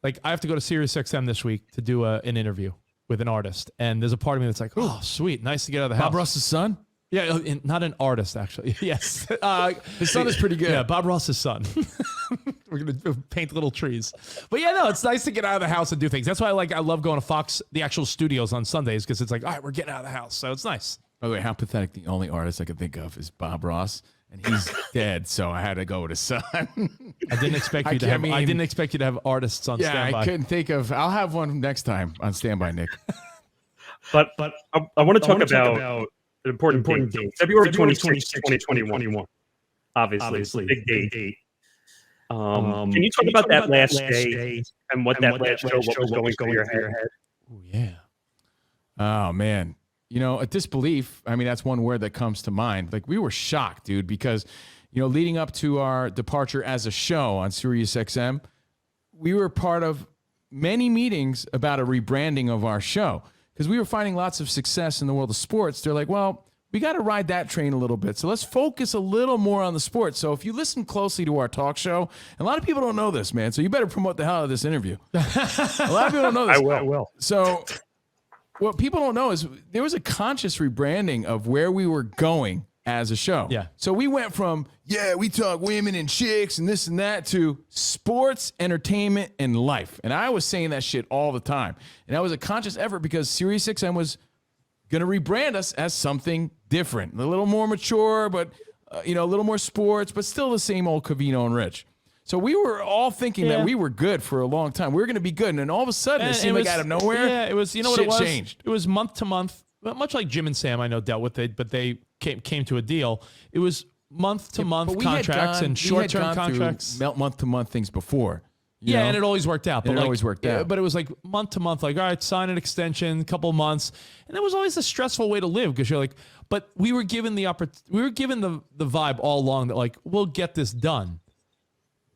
like, I have to go to Sirius XM this week to do an interview with an artist. And there's a part of me that's like, oh, sweet. Nice to get out of the house. Bob Ross's son? Yeah, not an artist, actually. Yes. His son is pretty good. Yeah, Bob Ross's son. We're going to paint little trees. But yeah, no, it's nice to get out of the house and do things. That's why I love going to Fox, the actual studios on Sundays, because it's like, all right, we're getting out of the house. So it's nice. By the way, how pathetic. The only artist I could think of is Bob Ross, and he's dead, so I had to go with his son. I didn't expect you to have artists on standby. Yeah, I couldn't think of. I'll have one next time on standby, Nick. But I want to talk about an important date. February 26, 2021. Obviously, it's a big date. Can you talk about that last day and what that last show was going through your head? Oh, yeah. Oh, man. A disbelief. I mean, that's one word that comes to mind. Like, we were shocked, dude, because, leading up to our departure as a show on Sirius XM, we were part of many meetings about a rebranding of our show because we were finding lots of success in the world of sports. They're like, well, we got to ride that train a little bit. So let's focus a little more on the sport. So if you listen closely to our talk show, a lot of people don't know this, man. So you better promote the hell out of this interview. A lot of people don't know this. I will. So what people don't know is there was a conscious rebranding of where we were going as a show. Yeah. So we went from, we talk women and chicks and this and that to sports, entertainment, and life. And I was saying that shit all the time. And that was a conscious effort because Sirius XM was going to rebrand us as something different, a little more mature, but a little more sports, but still the same old Covino and Rich. So we were all thinking that we were good for a long time. We were going to be good, and then all of a sudden it seemed like out of nowhere. Yeah, it was. You know what it was? Changed. It was month to month, much like Jim and Sam. I know dealt with it, but they came to a deal. It was month to month contracts and short term contracts. Month to month things before. And it always worked out. But it always worked out. But it was like month to month, like, all right, sign an extension, couple of months. And it was always a stressful way to live because you're like, but we were given the vibe all along that like, we'll get this done.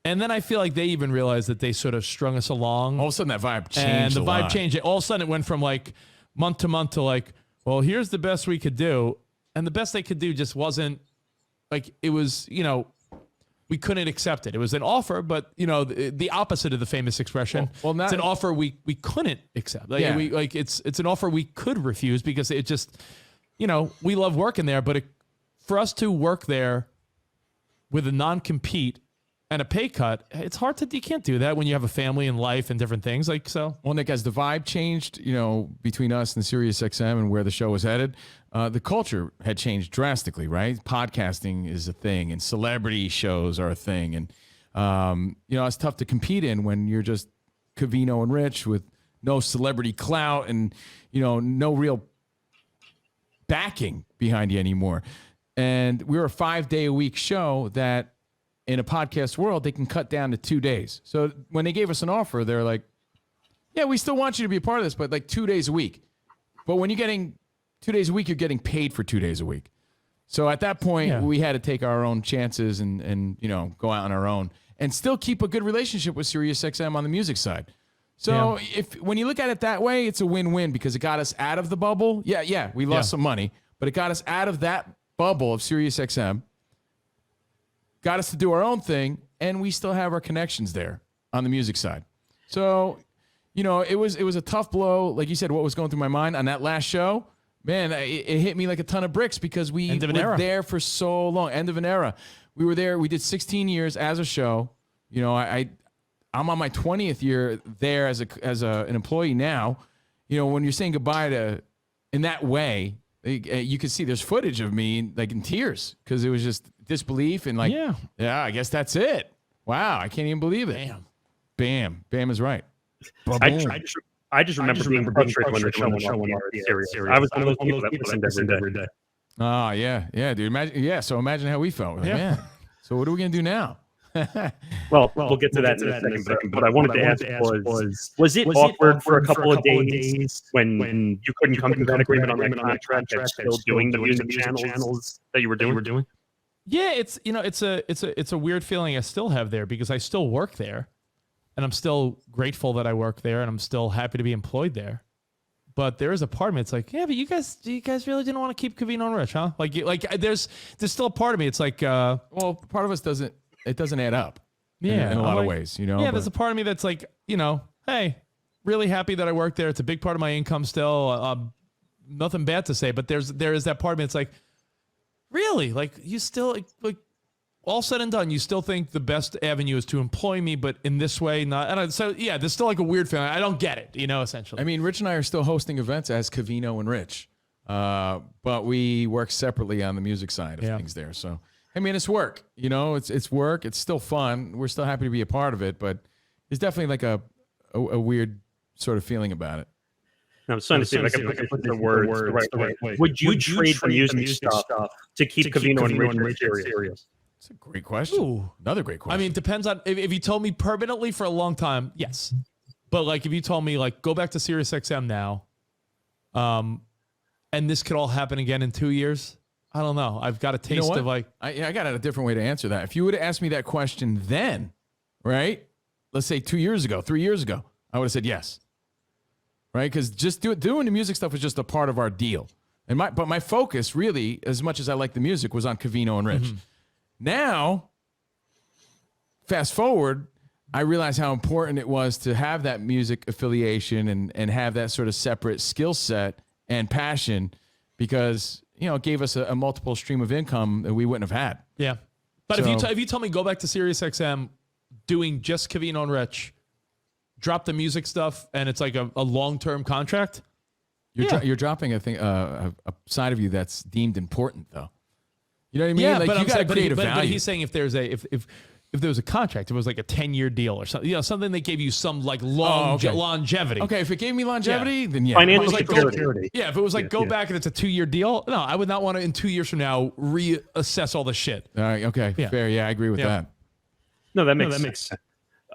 And then I feel like they even realized that they sort of strung us along. All of a sudden that vibe changed. And the vibe changed. All of a sudden it went from like month to month to like, well, here's the best we could do. And the best they could do just wasn't like, it was, we couldn't accept it. It was an offer, but the opposite of the famous expression. Well, it's an offer we couldn't accept. Like, it's an offer we could refuse because it just, we love working there, but for us to work there with a non-compete and a pay cut, it's hard you can't do that when you have a family and life and different things like so. Well, Nick, as the vibe changed, between us and Sirius XM and where the show was headed, the culture had changed drastically, right? Podcasting is a thing and celebrity shows are a thing. And, it's tough to compete in when you're just Covino and Rich with no celebrity clout and, no real backing behind you anymore. And we were a 5-day-a-week show that in a podcast world, they can cut down to 2 days. So when they gave us an offer, they're like, yeah, we still want you to be a part of this, but like 2 days a week. But when you're getting 2 days a week, you're getting paid for 2 days a week. So at that point, we had to take our own chances and go out on our own and still keep a good relationship with Sirius XM on the music side. So when you look at it that way, it's a win-win because it got us out of the bubble. Yeah, we lost some money, but it got us out of that bubble of Sirius XM. Got us to do our own thing, and we still have our connections there on the music side. So, it was a tough blow. Like you said, what was going through my mind on that last show, man, it hit me like a ton of bricks because we were there for so long. End of an era. We were there. We did 16 years as a show. I'm on my 20th year there as an employee now. When you're saying goodbye to in that way, you can see there's footage of me like in tears because it was just disbelief and like, I guess that's it. Wow, I can't even believe it. Bam is right. I just remember being frustrated when the show went on Sirius. I was one of those people that listened every day. Oh, yeah, dude. So imagine how we felt. Like, man, so what are we going to do now? Well, we'll get to that in a second. But what I wanted to ask was it awkward for a couple of days when you couldn't come to that agreement on that contract and still doing the music channels that you were doing? Yeah, it's it's a weird feeling I still have there because I still work there, and I'm still grateful that I work there, and I'm still happy to be employed there. But there is a part of me. It's like, but you guys really didn't want to keep Covino and Rich, huh? Like there's still a part of me. It's like, well, part of us doesn't. It doesn't add up. Yeah, in a lot of ways, Yeah, there's a part of me that's like, hey, really happy that I work there. It's a big part of my income still. Nothing bad to say, but there is that part of me. It's like, really, like you still like all said and done, you still think the best avenue is to employ me, but in this way, not. And so yeah, there's still like a weird feeling. I don't get it, essentially. I mean, Rich and I are still hosting events as Covino and Rich, but we work separately on the music side of things there. So. I mean, it's work, it's work. It's still fun. We're still happy to be a part of it, but it's definitely like a weird sort of feeling about it. I'm trying to see if I can put the words the right way. Would you trade the music stuff to keep Covino and Rich serious? That's a great question. Ooh. Another great question. I mean, it depends on if you told me permanently for a long time, yes. But like if you told me like go back to Sirius XM now, and this could all happen again in 2 years, I don't know. I've got a taste of like I got a different way to answer that. If you would have asked me that question then, right? Let's say 2 years ago, 3 years ago, I would have said yes. Right? Because just doing the music stuff was just a part of our deal. But my focus really, as much as I like the music, was on Covino and Rich. Mm-hmm. Now, fast forward, I realized how important it was to have that music affiliation and have that sort of separate skill set and passion, because it gave us a multiple stream of income that we wouldn't have had. Yeah. But if you tell me go back to Sirius XM doing just Covino and Rich, drop the music stuff, and it's like a long-term contract. You're dropping a side of you that's deemed important, though. You know what I mean? Yeah, like, but you got to create a value. But he's saying if there was a contract, if it was like a 10-year deal or something, something that gave you some like longevity. Okay, if it gave me longevity, then yeah. Financial security. Yeah, if it was like go back and it's a 2-year deal, no, I would not want to in 2 years from now reassess all the shit. All right, okay, fair. Yeah, I agree with that. No, that makes sense.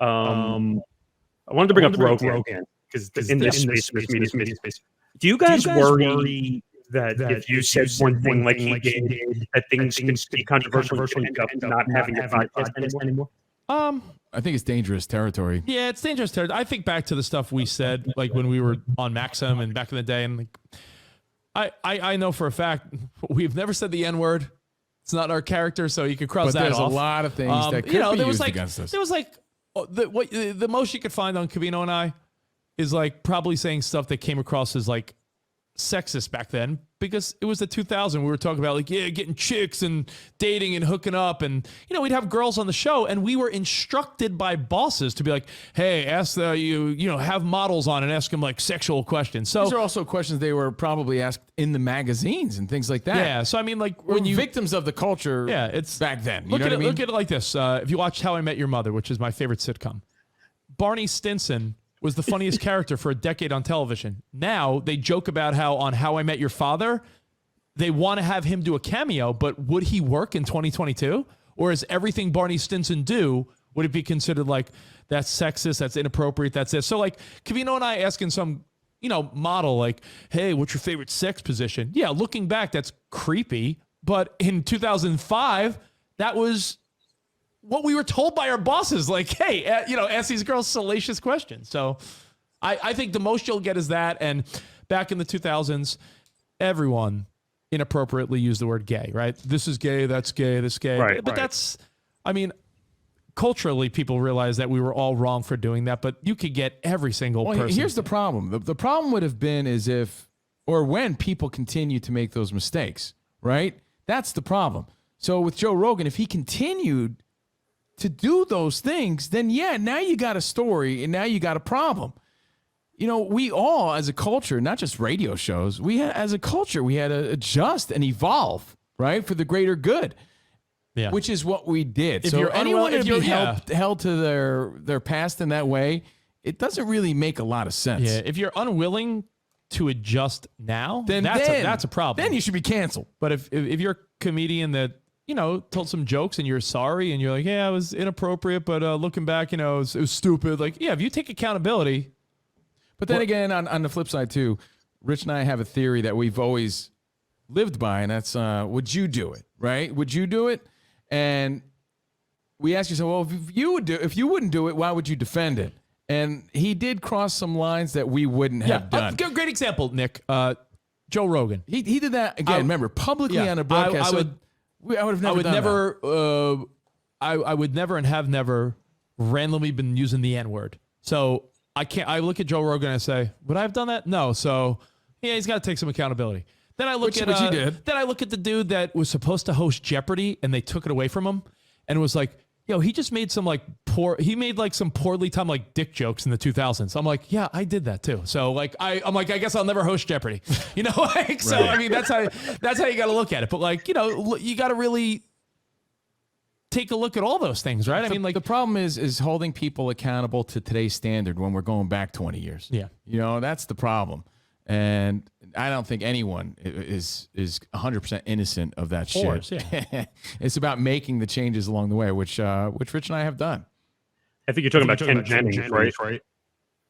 I wanted to bring up Rogan because in this media space, do you guys worry that if you said one thing like he did, that things can be controversial and end up not having your podcast anymore? I think it's dangerous territory. Yeah, it's dangerous territory. I think back to the stuff we said, like when we were on Maxim and back in the day, and like, I know for a fact we've never said the N-word. It's not our character, so you could cross that off. But there's a lot of things that could be used against us. There was like the most you could find on Covino and I is like probably saying stuff that came across as like sexist back then, because it was the 2000. We were talking about like, getting chicks and dating and hooking up, and we'd have girls on the show, and we were instructed by bosses to be like, hey, ask have models on and ask them like sexual questions. So these are also questions they were probably asked in the magazines and things like that. Yeah, so I mean, like when you victims of the culture. Yeah, it's back then. Look at it like this. If you watched How I Met Your Mother, which is my favorite sitcom, Barney Stinson was the funniest character for a decade on television. Now they joke about how on How I Met Your Father, they want to have him do a cameo, but would he work in 2022? Or is everything Barney Stinson do, would it be considered like that's sexist, that's inappropriate, that's this? So like Covino and I asking some, model like, hey, what's your favorite sex position? Yeah, looking back, that's creepy. But in 2005, that was what we were told by our bosses, like, hey, ask these girls salacious questions. So I think the most you'll get is that. And back in the 2000s, everyone inappropriately used the word gay, right? This is gay, that's gay, this gay. Right, but that's, I mean, culturally, people realize that we were all wrong for doing that, but you could get every single person. Here's the problem. The problem would have been when people continue to make those mistakes, right? That's the problem. So with Joe Rogan, if he continued to do those things, then now you got a story and now you got a problem. We all as a culture, not just radio shows, as a culture, we had to adjust and evolve, right? For the greater good. Yeah. Which is what we did. If anyone held to their past in that way, it doesn't really make a lot of sense. Yeah. If you're unwilling to adjust now, then that's a problem. Then you should be canceled. But if you're a comedian that told some jokes and you're sorry and you're like, yeah, I was inappropriate, but looking back, it was stupid. Like, yeah, if you take accountability. But then again, on the flip side too, Rich and I have a theory that we've always lived by, and that's would you do it, right? Would you do it? And we ask yourself, well, if you wouldn't do it, why would you defend it? And he did cross some lines that we wouldn't have done. Great example, Nick. Joe Rogan. He did that again. Remember, publicly on a broadcast. I would never and have never randomly been using the N-word. So I look at Joe Rogan and I say, would I have done that? No. So yeah, he's got to take some accountability. Then I look which he did. Then I look at the dude that was supposed to host Jeopardy and they took it away from him and was like, yo, he just made some some poorly timed like dick jokes in the 2000s. I'm like, yeah, I did that too. So like, I'm like, I guess I'll never host Jeopardy. So I mean, that's how you got to look at it. But like, you got to really take a look at all those things, right? I mean, like the problem is holding people accountable to today's standard when we're going back 20 years. Yeah. That's the problem. And I don't think anyone is 100% innocent of that shit. Course, yeah. It's about making the changes along the way, which Rich and I have done. I think you're talking about Ken Jennings, right?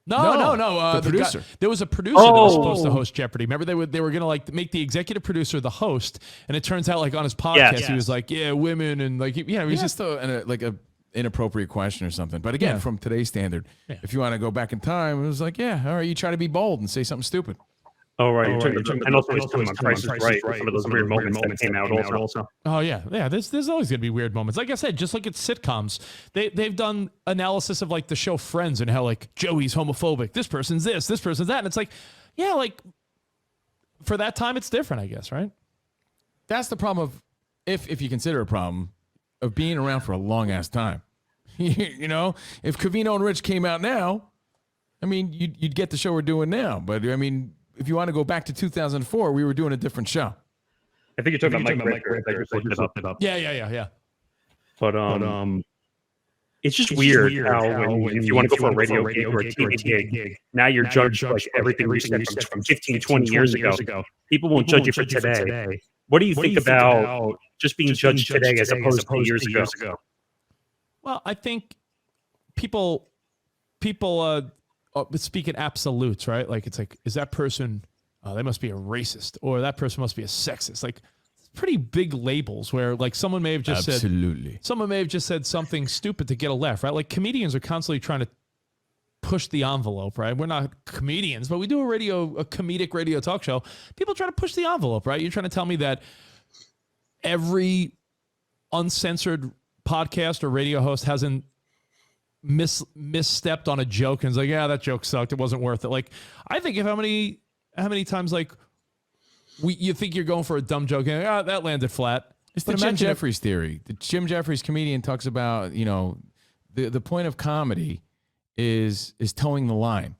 No. The producer. There was a producer that was supposed to host Jeopardy. Remember, they were gonna like make the executive producer the host, and it turns out like on his podcast he was like, yeah, women, and like he was just a inappropriate question or something. But again, from today's standard, if you want to go back in time, it was like, yeah, all right, you try to be bold and say something stupid. Oh, right. And also he's talking about Price is Right. Some of those weird moments that came out also. Oh, yeah. There's always going to be weird moments. Like I said, just like it's sitcoms, they've done analysis of like the show Friends and how like Joey's homophobic. This person's this person's that. And it's like, yeah, like for that time, it's different, I guess, right? That's the problem of, if you consider a problem, of being around for a long ass time. You know, if Covino and Rich came out now, I mean, you'd get the show we're doing now. But I mean, if you want to go back to 2004, we were doing a different show. I think you're talking about Mike Ricker. I just looked it up. Yeah. But it's just weird how when you want to go for a radio gig or a TV gig, now you're judged like everything you said from 15, 20 years ago. People won't judge you for today. What do you think about just being judged today as opposed to years ago? Well, I think people speak in absolutes, right? Like it's like, is that person, they must be a racist, or that person must be a sexist. Like pretty big labels where like someone may have just said something stupid to get a laugh, right? Like comedians are constantly trying to push the envelope, right? We're not comedians, but we do a comedic radio talk show. People try to push the envelope, right? You're trying to tell me that every uncensored podcast or radio host hasn't misstepped on a joke and is like, yeah, that joke sucked, it wasn't worth it. Like, I think how many times like you think you're going for a dumb joke and that landed flat. It's the Jim Jeffries theory. The Jim Jeffries comedian talks about, you know, the point of comedy is towing the line,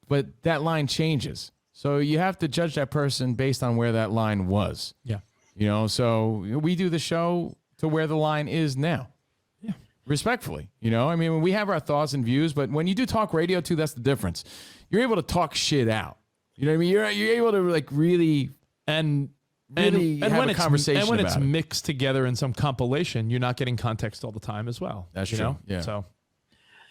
but that line changes. So you have to judge that person based on where that line was. Yeah. You know, so we do the show to where the line is now. Yeah. Respectfully, you know, I mean, we have our thoughts and views, but when you do talk radio too, that's the difference. You're able to talk shit out. You know what I mean? You're able to like really have a conversation. And when about it's mixed together in some compilation, you're not getting context all the time as well. That's true. Know? Yeah. So.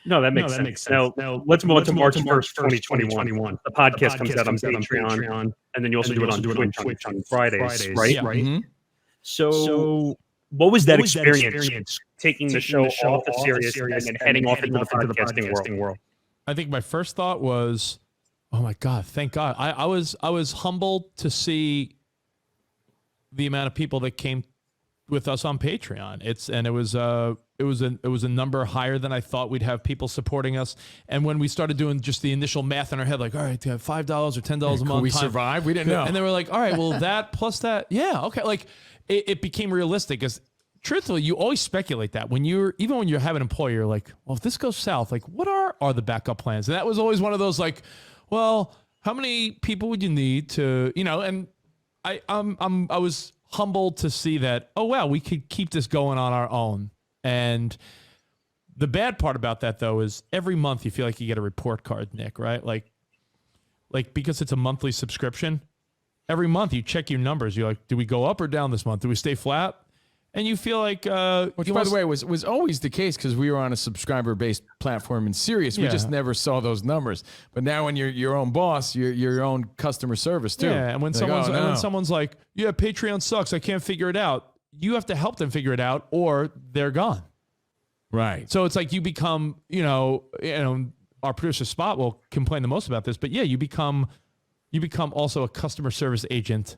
No, that makes sense. Now, let's move on to March 1st, 2021. The podcast comes out on Patreon, and then you also do it on Twitch on Fridays, right? Yeah. Mm-hmm. So what was that experience taking the show off of Sirius and heading off into the podcasting world? I think my first thought was, oh my God, thank God. I was humbled to see the amount of people that came with us on Patreon. It was a number higher than I thought we'd have people supporting us. And when we started doing just the initial math in our head, like, all right, $5 or $10 a month. We survive. We didn't know. And they were like, all right, well, that plus that. Yeah. Okay. Like it became realistic because truthfully, you always speculate that even when you have an employer, you're like, well, if this goes south, like what are the backup plans? And that was always one of those like, well, how many people would you need to, you know, and I was humbled to see that, oh, wow, we could keep this going on our own. And the bad part about that, though, is every month you feel like you get a report card, Nick, right? Like because it's a monthly subscription, every month you check your numbers. You're like, do we go up or down this month? Do we stay flat? And you feel like... Which, by the way, was always the case because we were on a subscriber-based platform in Sirius. We just never saw those numbers. But now when you're your own boss, you're your own customer service, too. Yeah, and when someone's like, yeah, Patreon sucks, I can't figure it out, you have to help them figure it out or they're gone. Right. So it's like you become, you know, our producer Spot will complain the most about this, but yeah, you become also a customer service agent.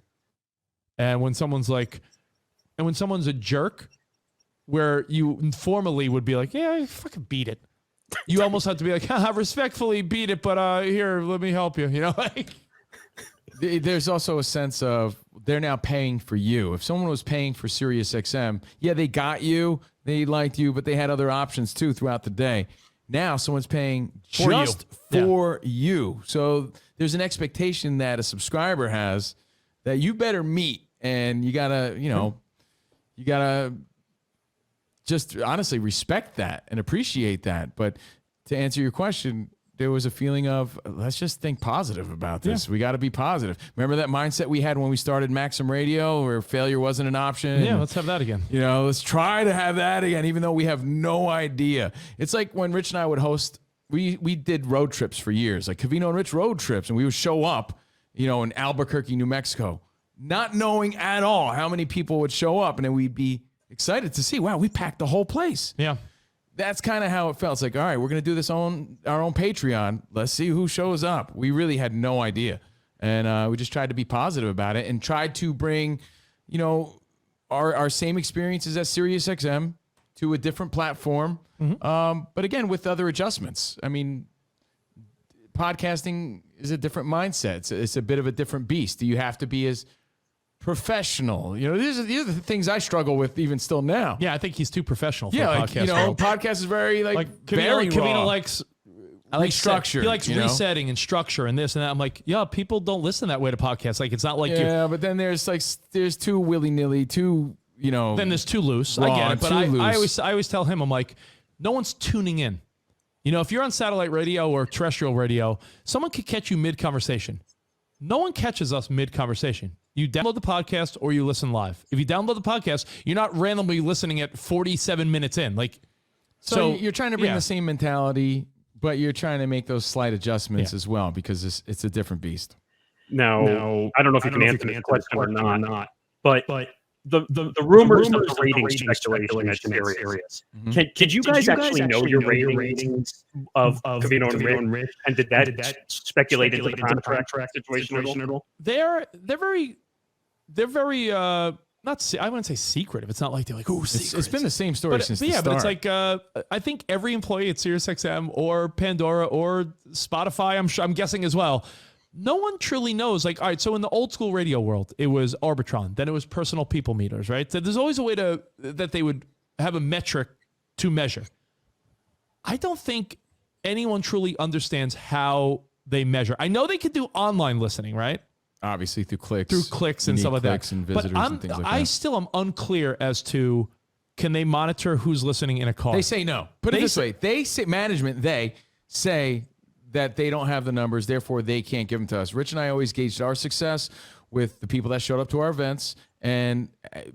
And when someone's a jerk, where you formally would be like, yeah, fucking beat it. You almost have to be like, respectfully beat it, but here, let me help you. You know, like. There's also a sense of they're now paying for you. If someone was paying for Sirius XM, yeah, they got you, they liked you, but they had other options too throughout the day. Now someone's paying just for you. So there's an expectation that a subscriber has that you better meet, and you gotta, you gotta just honestly respect that and appreciate that. But to answer your question, there was a feeling of, let's just think positive about this. We got to be positive. Remember that mindset we had when we started Maxim Radio, where failure wasn't an option? Yeah, let's have that again. You know, let's try to have that again, even though we have no idea. It's like when Rich and I would host, we did road trips for years, like Covino Rich road trips, and we would show up, you know, in Albuquerque, New Mexico, not knowing at all how many people would show up, and then we'd be excited to see, wow, we packed the whole place. Yeah. That's kind of how it felt. It's like, all right, we're going to do this on our own Patreon. Let's see who shows up. We really had no idea. And we just tried to be positive about it and tried to bring, you know, our same experiences at Sirius XM to a different platform. But again, with other adjustments. I mean, podcasting is a different mindset. It's a bit of a different beast. Do you have to be as professional? You know, these are the things I struggle with even still now. Yeah, I think he's too professional for a like, podcast. you know, podcast is very very raw. Kevin likes I like structure. He likes resetting and structure and this and that. I'm like, yeah, people don't listen that way to podcasts. Like, it's not like yeah, but then there's too willy-nilly, too, you know. Then there's too loose. Raw, I get it. But I always tell him, I'm like, no one's tuning in. You know, if you're on satellite radio or terrestrial radio, someone could catch you mid-conversation. No one catches us mid-conversation. You download the podcast or you listen live. If you download the podcast, you're not randomly listening at 47 minutes in. Like, so you're trying to bring the same mentality, but you're trying to make those slight adjustments as well, because it's a different beast. Now, I don't know if you can answer this question or not, but the rumors of the ratings speculation at Sirius. Did you guys actually know your ratings of Covino and Rich? And did that speculate into the contract situation at all? They're very not. I wouldn't say secretive. It's not like they're like, oh, it's been the same story since the start. But it's like I think every employee at Sirius XM or Pandora or Spotify, I'm guessing as well, no one truly knows. Like, all right, so in the old school radio world, it was Arbitron, then it was personal people meters, right? So there's always a way that they would have a metric to measure. I don't think anyone truly understands how they measure. I know they could do online listening, right? Obviously through clicks and stuff like that. And visitors and things like that. I still am unclear as to, can they monitor who's listening in a car? They say no. Put it this way. They say, management, they say that they don't have the numbers, therefore they can't give them to us. Rich and I always gauged our success with the people that showed up to our events, and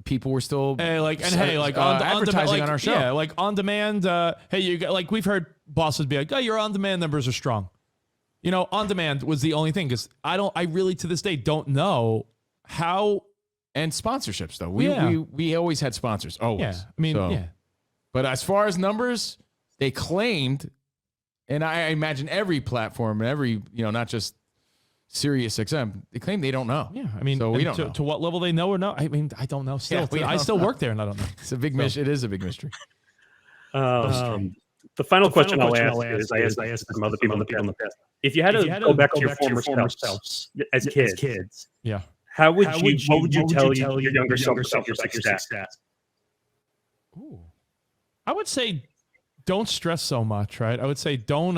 people were still advertising on our show. Yeah, like on demand. Hey, you got, like, we've heard bosses be like, "Oh, your on demand numbers are strong." You know, on demand was the only thing, because I really to this day don't know how. And sponsorships though, we always had sponsors. Always. Yeah, I mean, But as far as numbers, they claimed. And I imagine every platform, every, you know, not just Sirius XM, they claim they don't know. Yeah, I mean, so we don't know. To what level they know or not. I mean, I don't know. Still, I still work there and I don't know. It's a big mystery. It is a big mystery. The final question I'll ask is, I asked some other people in the past. If you had to go back to your former selves as kids, yeah, what would you tell your younger self your success? Ooh, I would say, don't stress so much, right? I would say don't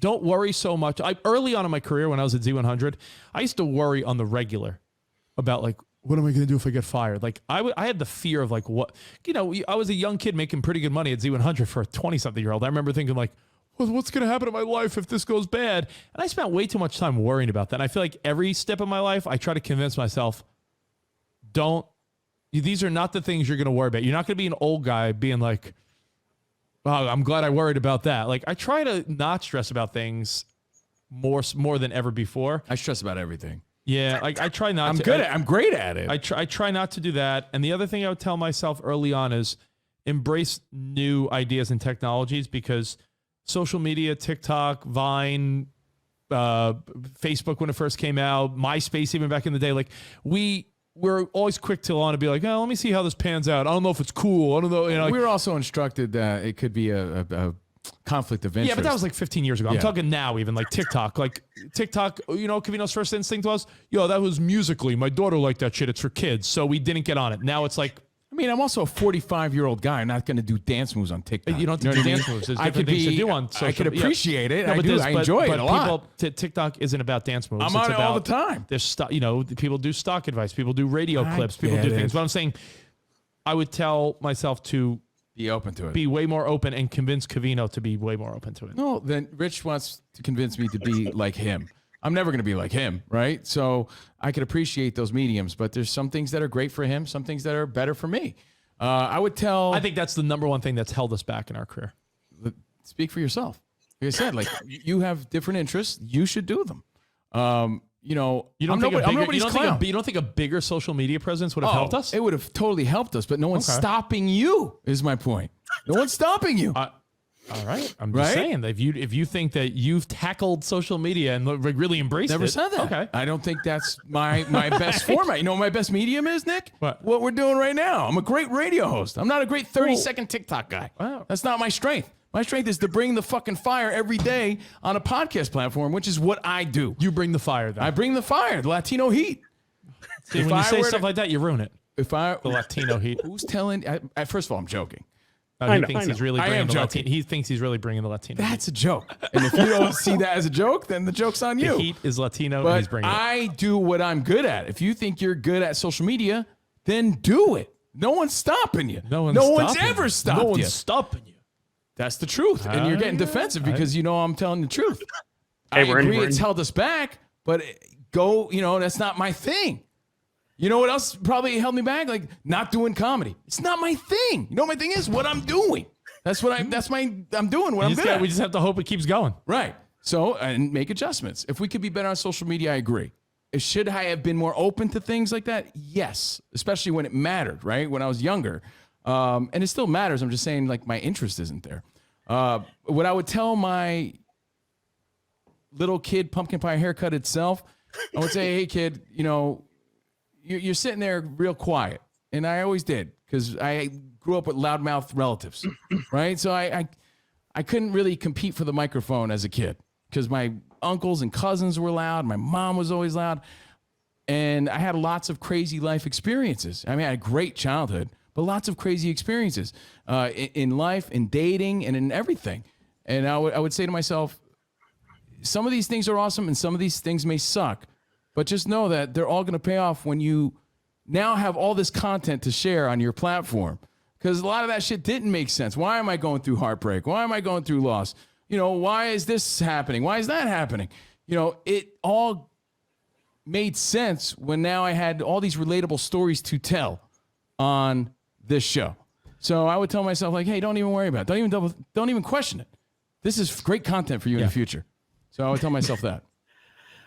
worry so much. Early on in my career, when I was at Z100, I used to worry on the regular about, like, what am I going to do if I get fired? Like, I had the fear of, like, what, you know, I was a young kid making pretty good money at Z100 for a 20-something-year-old. I remember thinking, like, well, what's going to happen to my life if this goes bad? And I spent way too much time worrying about that. And I feel like every step of my life, I try to convince myself, these are not the things you're going to worry about. You're not going to be an old guy being like, oh, I'm glad I worried about that. Like, I try to not stress about things more than ever before. I stress about everything. Yeah, like I try not I'm great at it. I try not to do that. And the other thing I would tell myself early on is embrace new ideas and technologies, because social media, TikTok, Vine, Facebook when it first came out, MySpace even back in the day, like we're always quick to want to be like, oh, let me see how this pans out. I don't know if it's cool. I don't know. You know, like, we were also instructed that it could be a conflict of interest. Yeah, but that was like 15 years ago. I'm talking now, even like TikTok. Like TikTok, you know, Covino's first instinct was, that was Musically. My daughter liked that shit. It's for kids. So we didn't get on it. Now it's like, I mean, I'm also a 45-year-old guy. I'm not going to do dance moves on TikTok. You don't have to do dance moves. There's different things to do on social. I can appreciate it. No, I enjoy it a lot. TikTok isn't about dance moves. I'm on it all the time. There's people do stock advice. People do radio clips. People do things. But I'm saying, I would tell myself to Be open to it. Be way more open and convince Covino to be way more open to it. No, then Rich wants to convince me to be like him. I'm never going to be like him, right? So I can appreciate those mediums, but there's some things that are great for him, some things that are better for me. I think that's the number one thing that's held us back in our career. Speak for yourself. Like I said, like you have different interests. You should do them. You don't think a bigger social media presence would have helped us? It would have totally helped us, but no one's stopping you, is my point. No one's stopping you. All right. I'm just saying that if you think that you've tackled social media and really embraced Never it. said that. Okay. I don't think that's my best format. You know what my best medium is, Nick? What we're doing right now. I'm a great radio host. I'm not a great 30-second TikTok guy. Wow. That's not my strength. My strength is to bring the fucking fire every day on a podcast platform, which is what I do. You bring the fire, then. I bring the fire, the Latino heat. See, when you say stuff like that, you ruin it. The Latino heat. Who's telling? First of all, I'm joking. He thinks he's really bringing the Latino. That's a joke. And if you don't see that as a joke, then the joke's on you. The heat is Latino, but and he's bringing it. I do what I'm good at. If you think you're good at social media, then do it. No one's stopping you. No one's ever stopped you. No one's stopping you. That's the truth. And you're getting defensive because you know I'm telling the truth. Hey, I agree it's held us back, but that's not my thing. You know what else probably held me back? Like not doing comedy. It's not my thing. You know what my thing is? What I'm doing. I'm doing what I'm good at. We just have to hope it keeps going. Right. So, and make adjustments. If we could be better on social media, I agree. Should I have been more open to things like that? Yes. Especially when it mattered, right? When I was younger. And it still matters. I'm just saying, like, my interest isn't there. What I would tell my little kid pumpkin pie haircut itself, I would say, hey, kid, you're sitting there real quiet. And I always did because I grew up with loudmouth relatives, right? So I couldn't really compete for the microphone as a kid because my uncles and cousins were loud. My mom was always loud. And I had lots of crazy life experiences. I mean, I had a great childhood. But lots of crazy experiences in life, in dating, and in everything. And I would say to myself, some of these things are awesome and some of these things may suck. But just know that they're all going to pay off when you now have all this content to share on your platform. Because a lot of that shit didn't make sense. Why am I going through heartbreak? Why am I going through loss? Why is this happening? Why is that happening? It all made sense when now I had all these relatable stories to tell on this show. So I would tell myself, like, hey, don't even worry about it. Don't even question it. This is great content for you in the future. So I would tell myself that.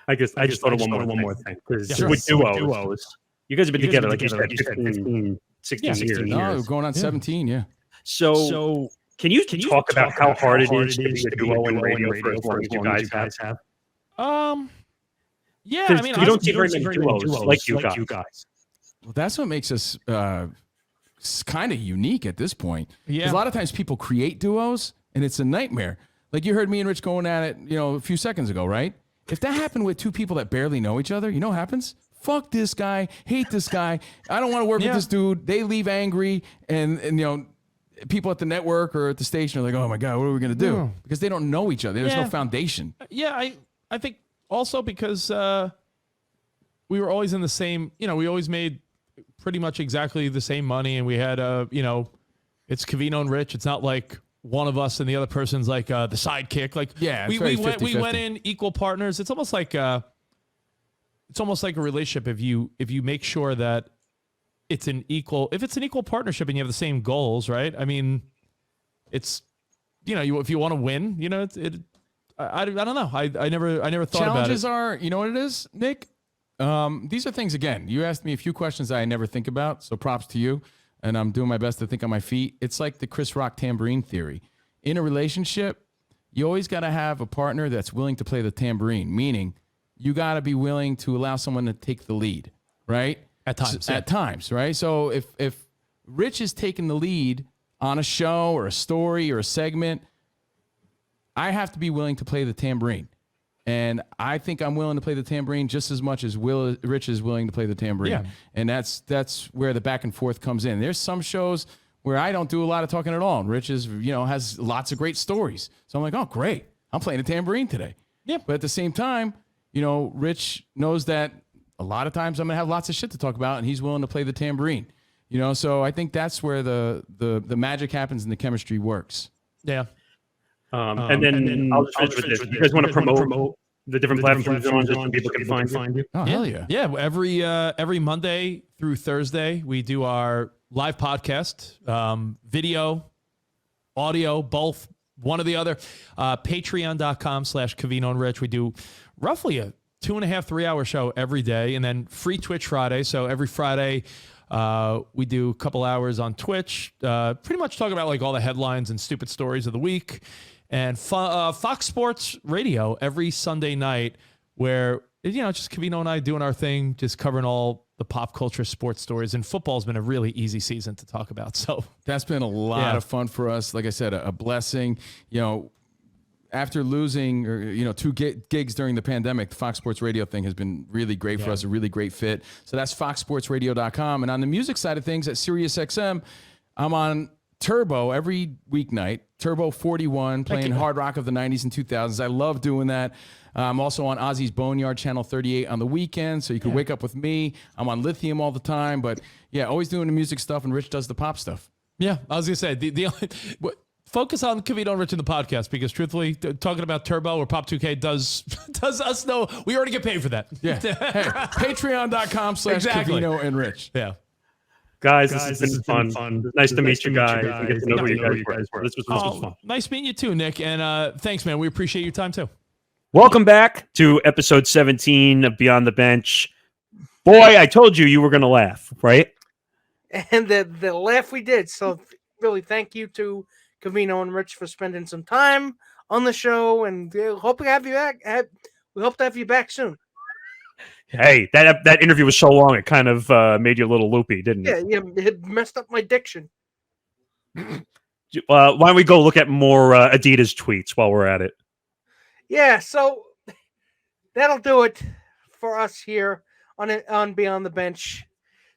I just thought of one more thing. With duos, you guys have been together, like you said, 15, 16 years. No, we're going on 17, yeah. So can you talk about how hard it is to be a duo in radio for as long as you guys have? Yeah, I mean, you don't see very many duos like you guys. Well, that's what makes us kind of unique at this point. Yeah. Because a lot of times people create duos and it's a nightmare. Like you heard me and Rich going at it, a few seconds ago, right? If that happened with two people that barely know each other, you know what happens? Fuck this guy, hate this guy. I don't want to work with this dude. They leave angry and people at the network or at the station are like, oh my God, what are we going to do? Yeah. Because they don't know each other. There's no foundation. Yeah, I think also because we were always in the same, we always made pretty much exactly the same money, and we had it's Covino and Rich. It's not like one of us and the other person's like the sidekick. Like we went in equal partners. It's almost like a relationship if you make sure that it's an equal partnership and you have the same goals, right? I mean, it's if you want to win, I don't know. I never thought about it. Challenges are, you know what it is, Nick? These are things, again, you asked me a few questions that I never think about, so props to you, and I'm doing my best to think on my feet. It's like the Chris Rock tambourine theory. In a relationship, you always got to have a partner that's willing to play the tambourine, meaning you got to be willing to allow someone to take the lead, right? At times. At times, right? So if Rich is taking the lead on a show or a story or a segment, I have to be willing to play the tambourine. And I think I'm willing to play the tambourine just as much as Rich is willing to play the tambourine. Yeah. And that's where the back and forth comes in. There's some shows where I don't do a lot of talking at all. And Rich has lots of great stories. So I'm like, oh, great. I'm playing a tambourine today. Yeah. But at the same time, Rich knows that a lot of times I'm going to have lots of shit to talk about, and he's willing to play the tambourine. You know, so I think that's where the magic happens and the chemistry works. Yeah. And then I'll just finish with this. You guys want to promote the different platforms you're on just so people can find you? Oh, hell yeah. Yeah, every Monday through Thursday, we do our live podcast, video, audio, both, one or the other. Patreon.com/Covino Rich. We do roughly a 2.5, 3 hour show every day, and then free Twitch Friday. So every Friday, we do a couple hours on Twitch, pretty much talk about like all the headlines and stupid stories of the week. And Fox Sports Radio every Sunday night, where, you know, just Covino and I doing our thing, just covering all the pop culture sports stories. And football's been a really easy season to talk about. So that's been a lot of fun for us. Like I said, a blessing. You know, after losing, or, you know, 2 gigs during the pandemic, the Fox Sports Radio thing has been really great for us, a really great fit. So that's foxsportsradio.com. And on the music side of things, at Sirius XM, I'm on Turbo every weeknight, Turbo 41, playing hard rock of the 90s and 2000s. I love doing that. I'm also on Ozzy's Boneyard, Channel 38 on the weekend, so you can wake up with me. I'm on Lithium all the time, but yeah, always doing the music stuff, and Rich does the pop stuff. Yeah, I was going to say, the only... Focus on Covino Rich in the podcast, because truthfully, talking about Turbo or Pop 2K does us know we already get paid for that. Yeah. Hey, Patreon.com/Covino and Rich. Yeah. Guys, this has been fun. Nice to meet you guys and get to know who you guys were. This was fun. Nice meeting you too, Nick. And thanks, man. We appreciate your time too. Welcome back to episode 17 of Beyond the Bench. Boy, I told you were going to laugh, right? And the laugh we did. So really, thank you to Covino and Rich for spending some time on the show, and hope to have you back. We hope to have you back soon. Hey, that interview was so long, it kind of made you a little loopy, didn't it? Yeah, it messed up my diction. Why don't we go look at more Adidas tweets while we're at it? Yeah, so that'll do it for us here on Beyond the Bench.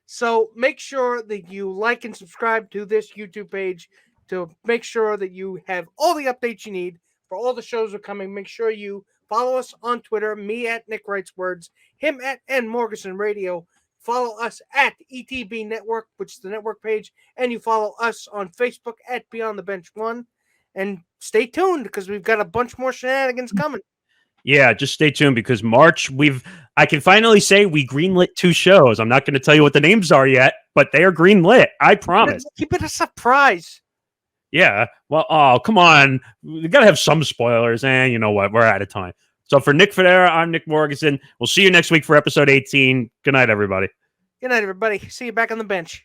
So make sure that you like and subscribe to this YouTube page to make sure that you have all the updates you need for all the shows that are coming. Make sure you follow us on Twitter, me at Nick Writes Words, him at Morgasen Radio. Follow us at ETB Network, which is the network page, and you follow us on Facebook at Beyond the Bench 1. And stay tuned, because we've got a bunch more shenanigans coming. Yeah, just stay tuned, because March, I can finally say we greenlit 2 shows. I'm not going to tell you what the names are yet, but they are greenlit. I promise. Keep it a surprise. Yeah. Well, oh, come on. We got to have some spoilers. And you know what? We're out of time. So for Nick Fodera, I'm Nick Morgasen. We'll see you next week for episode 18. Good night, everybody. Good night, everybody. See you back on the bench.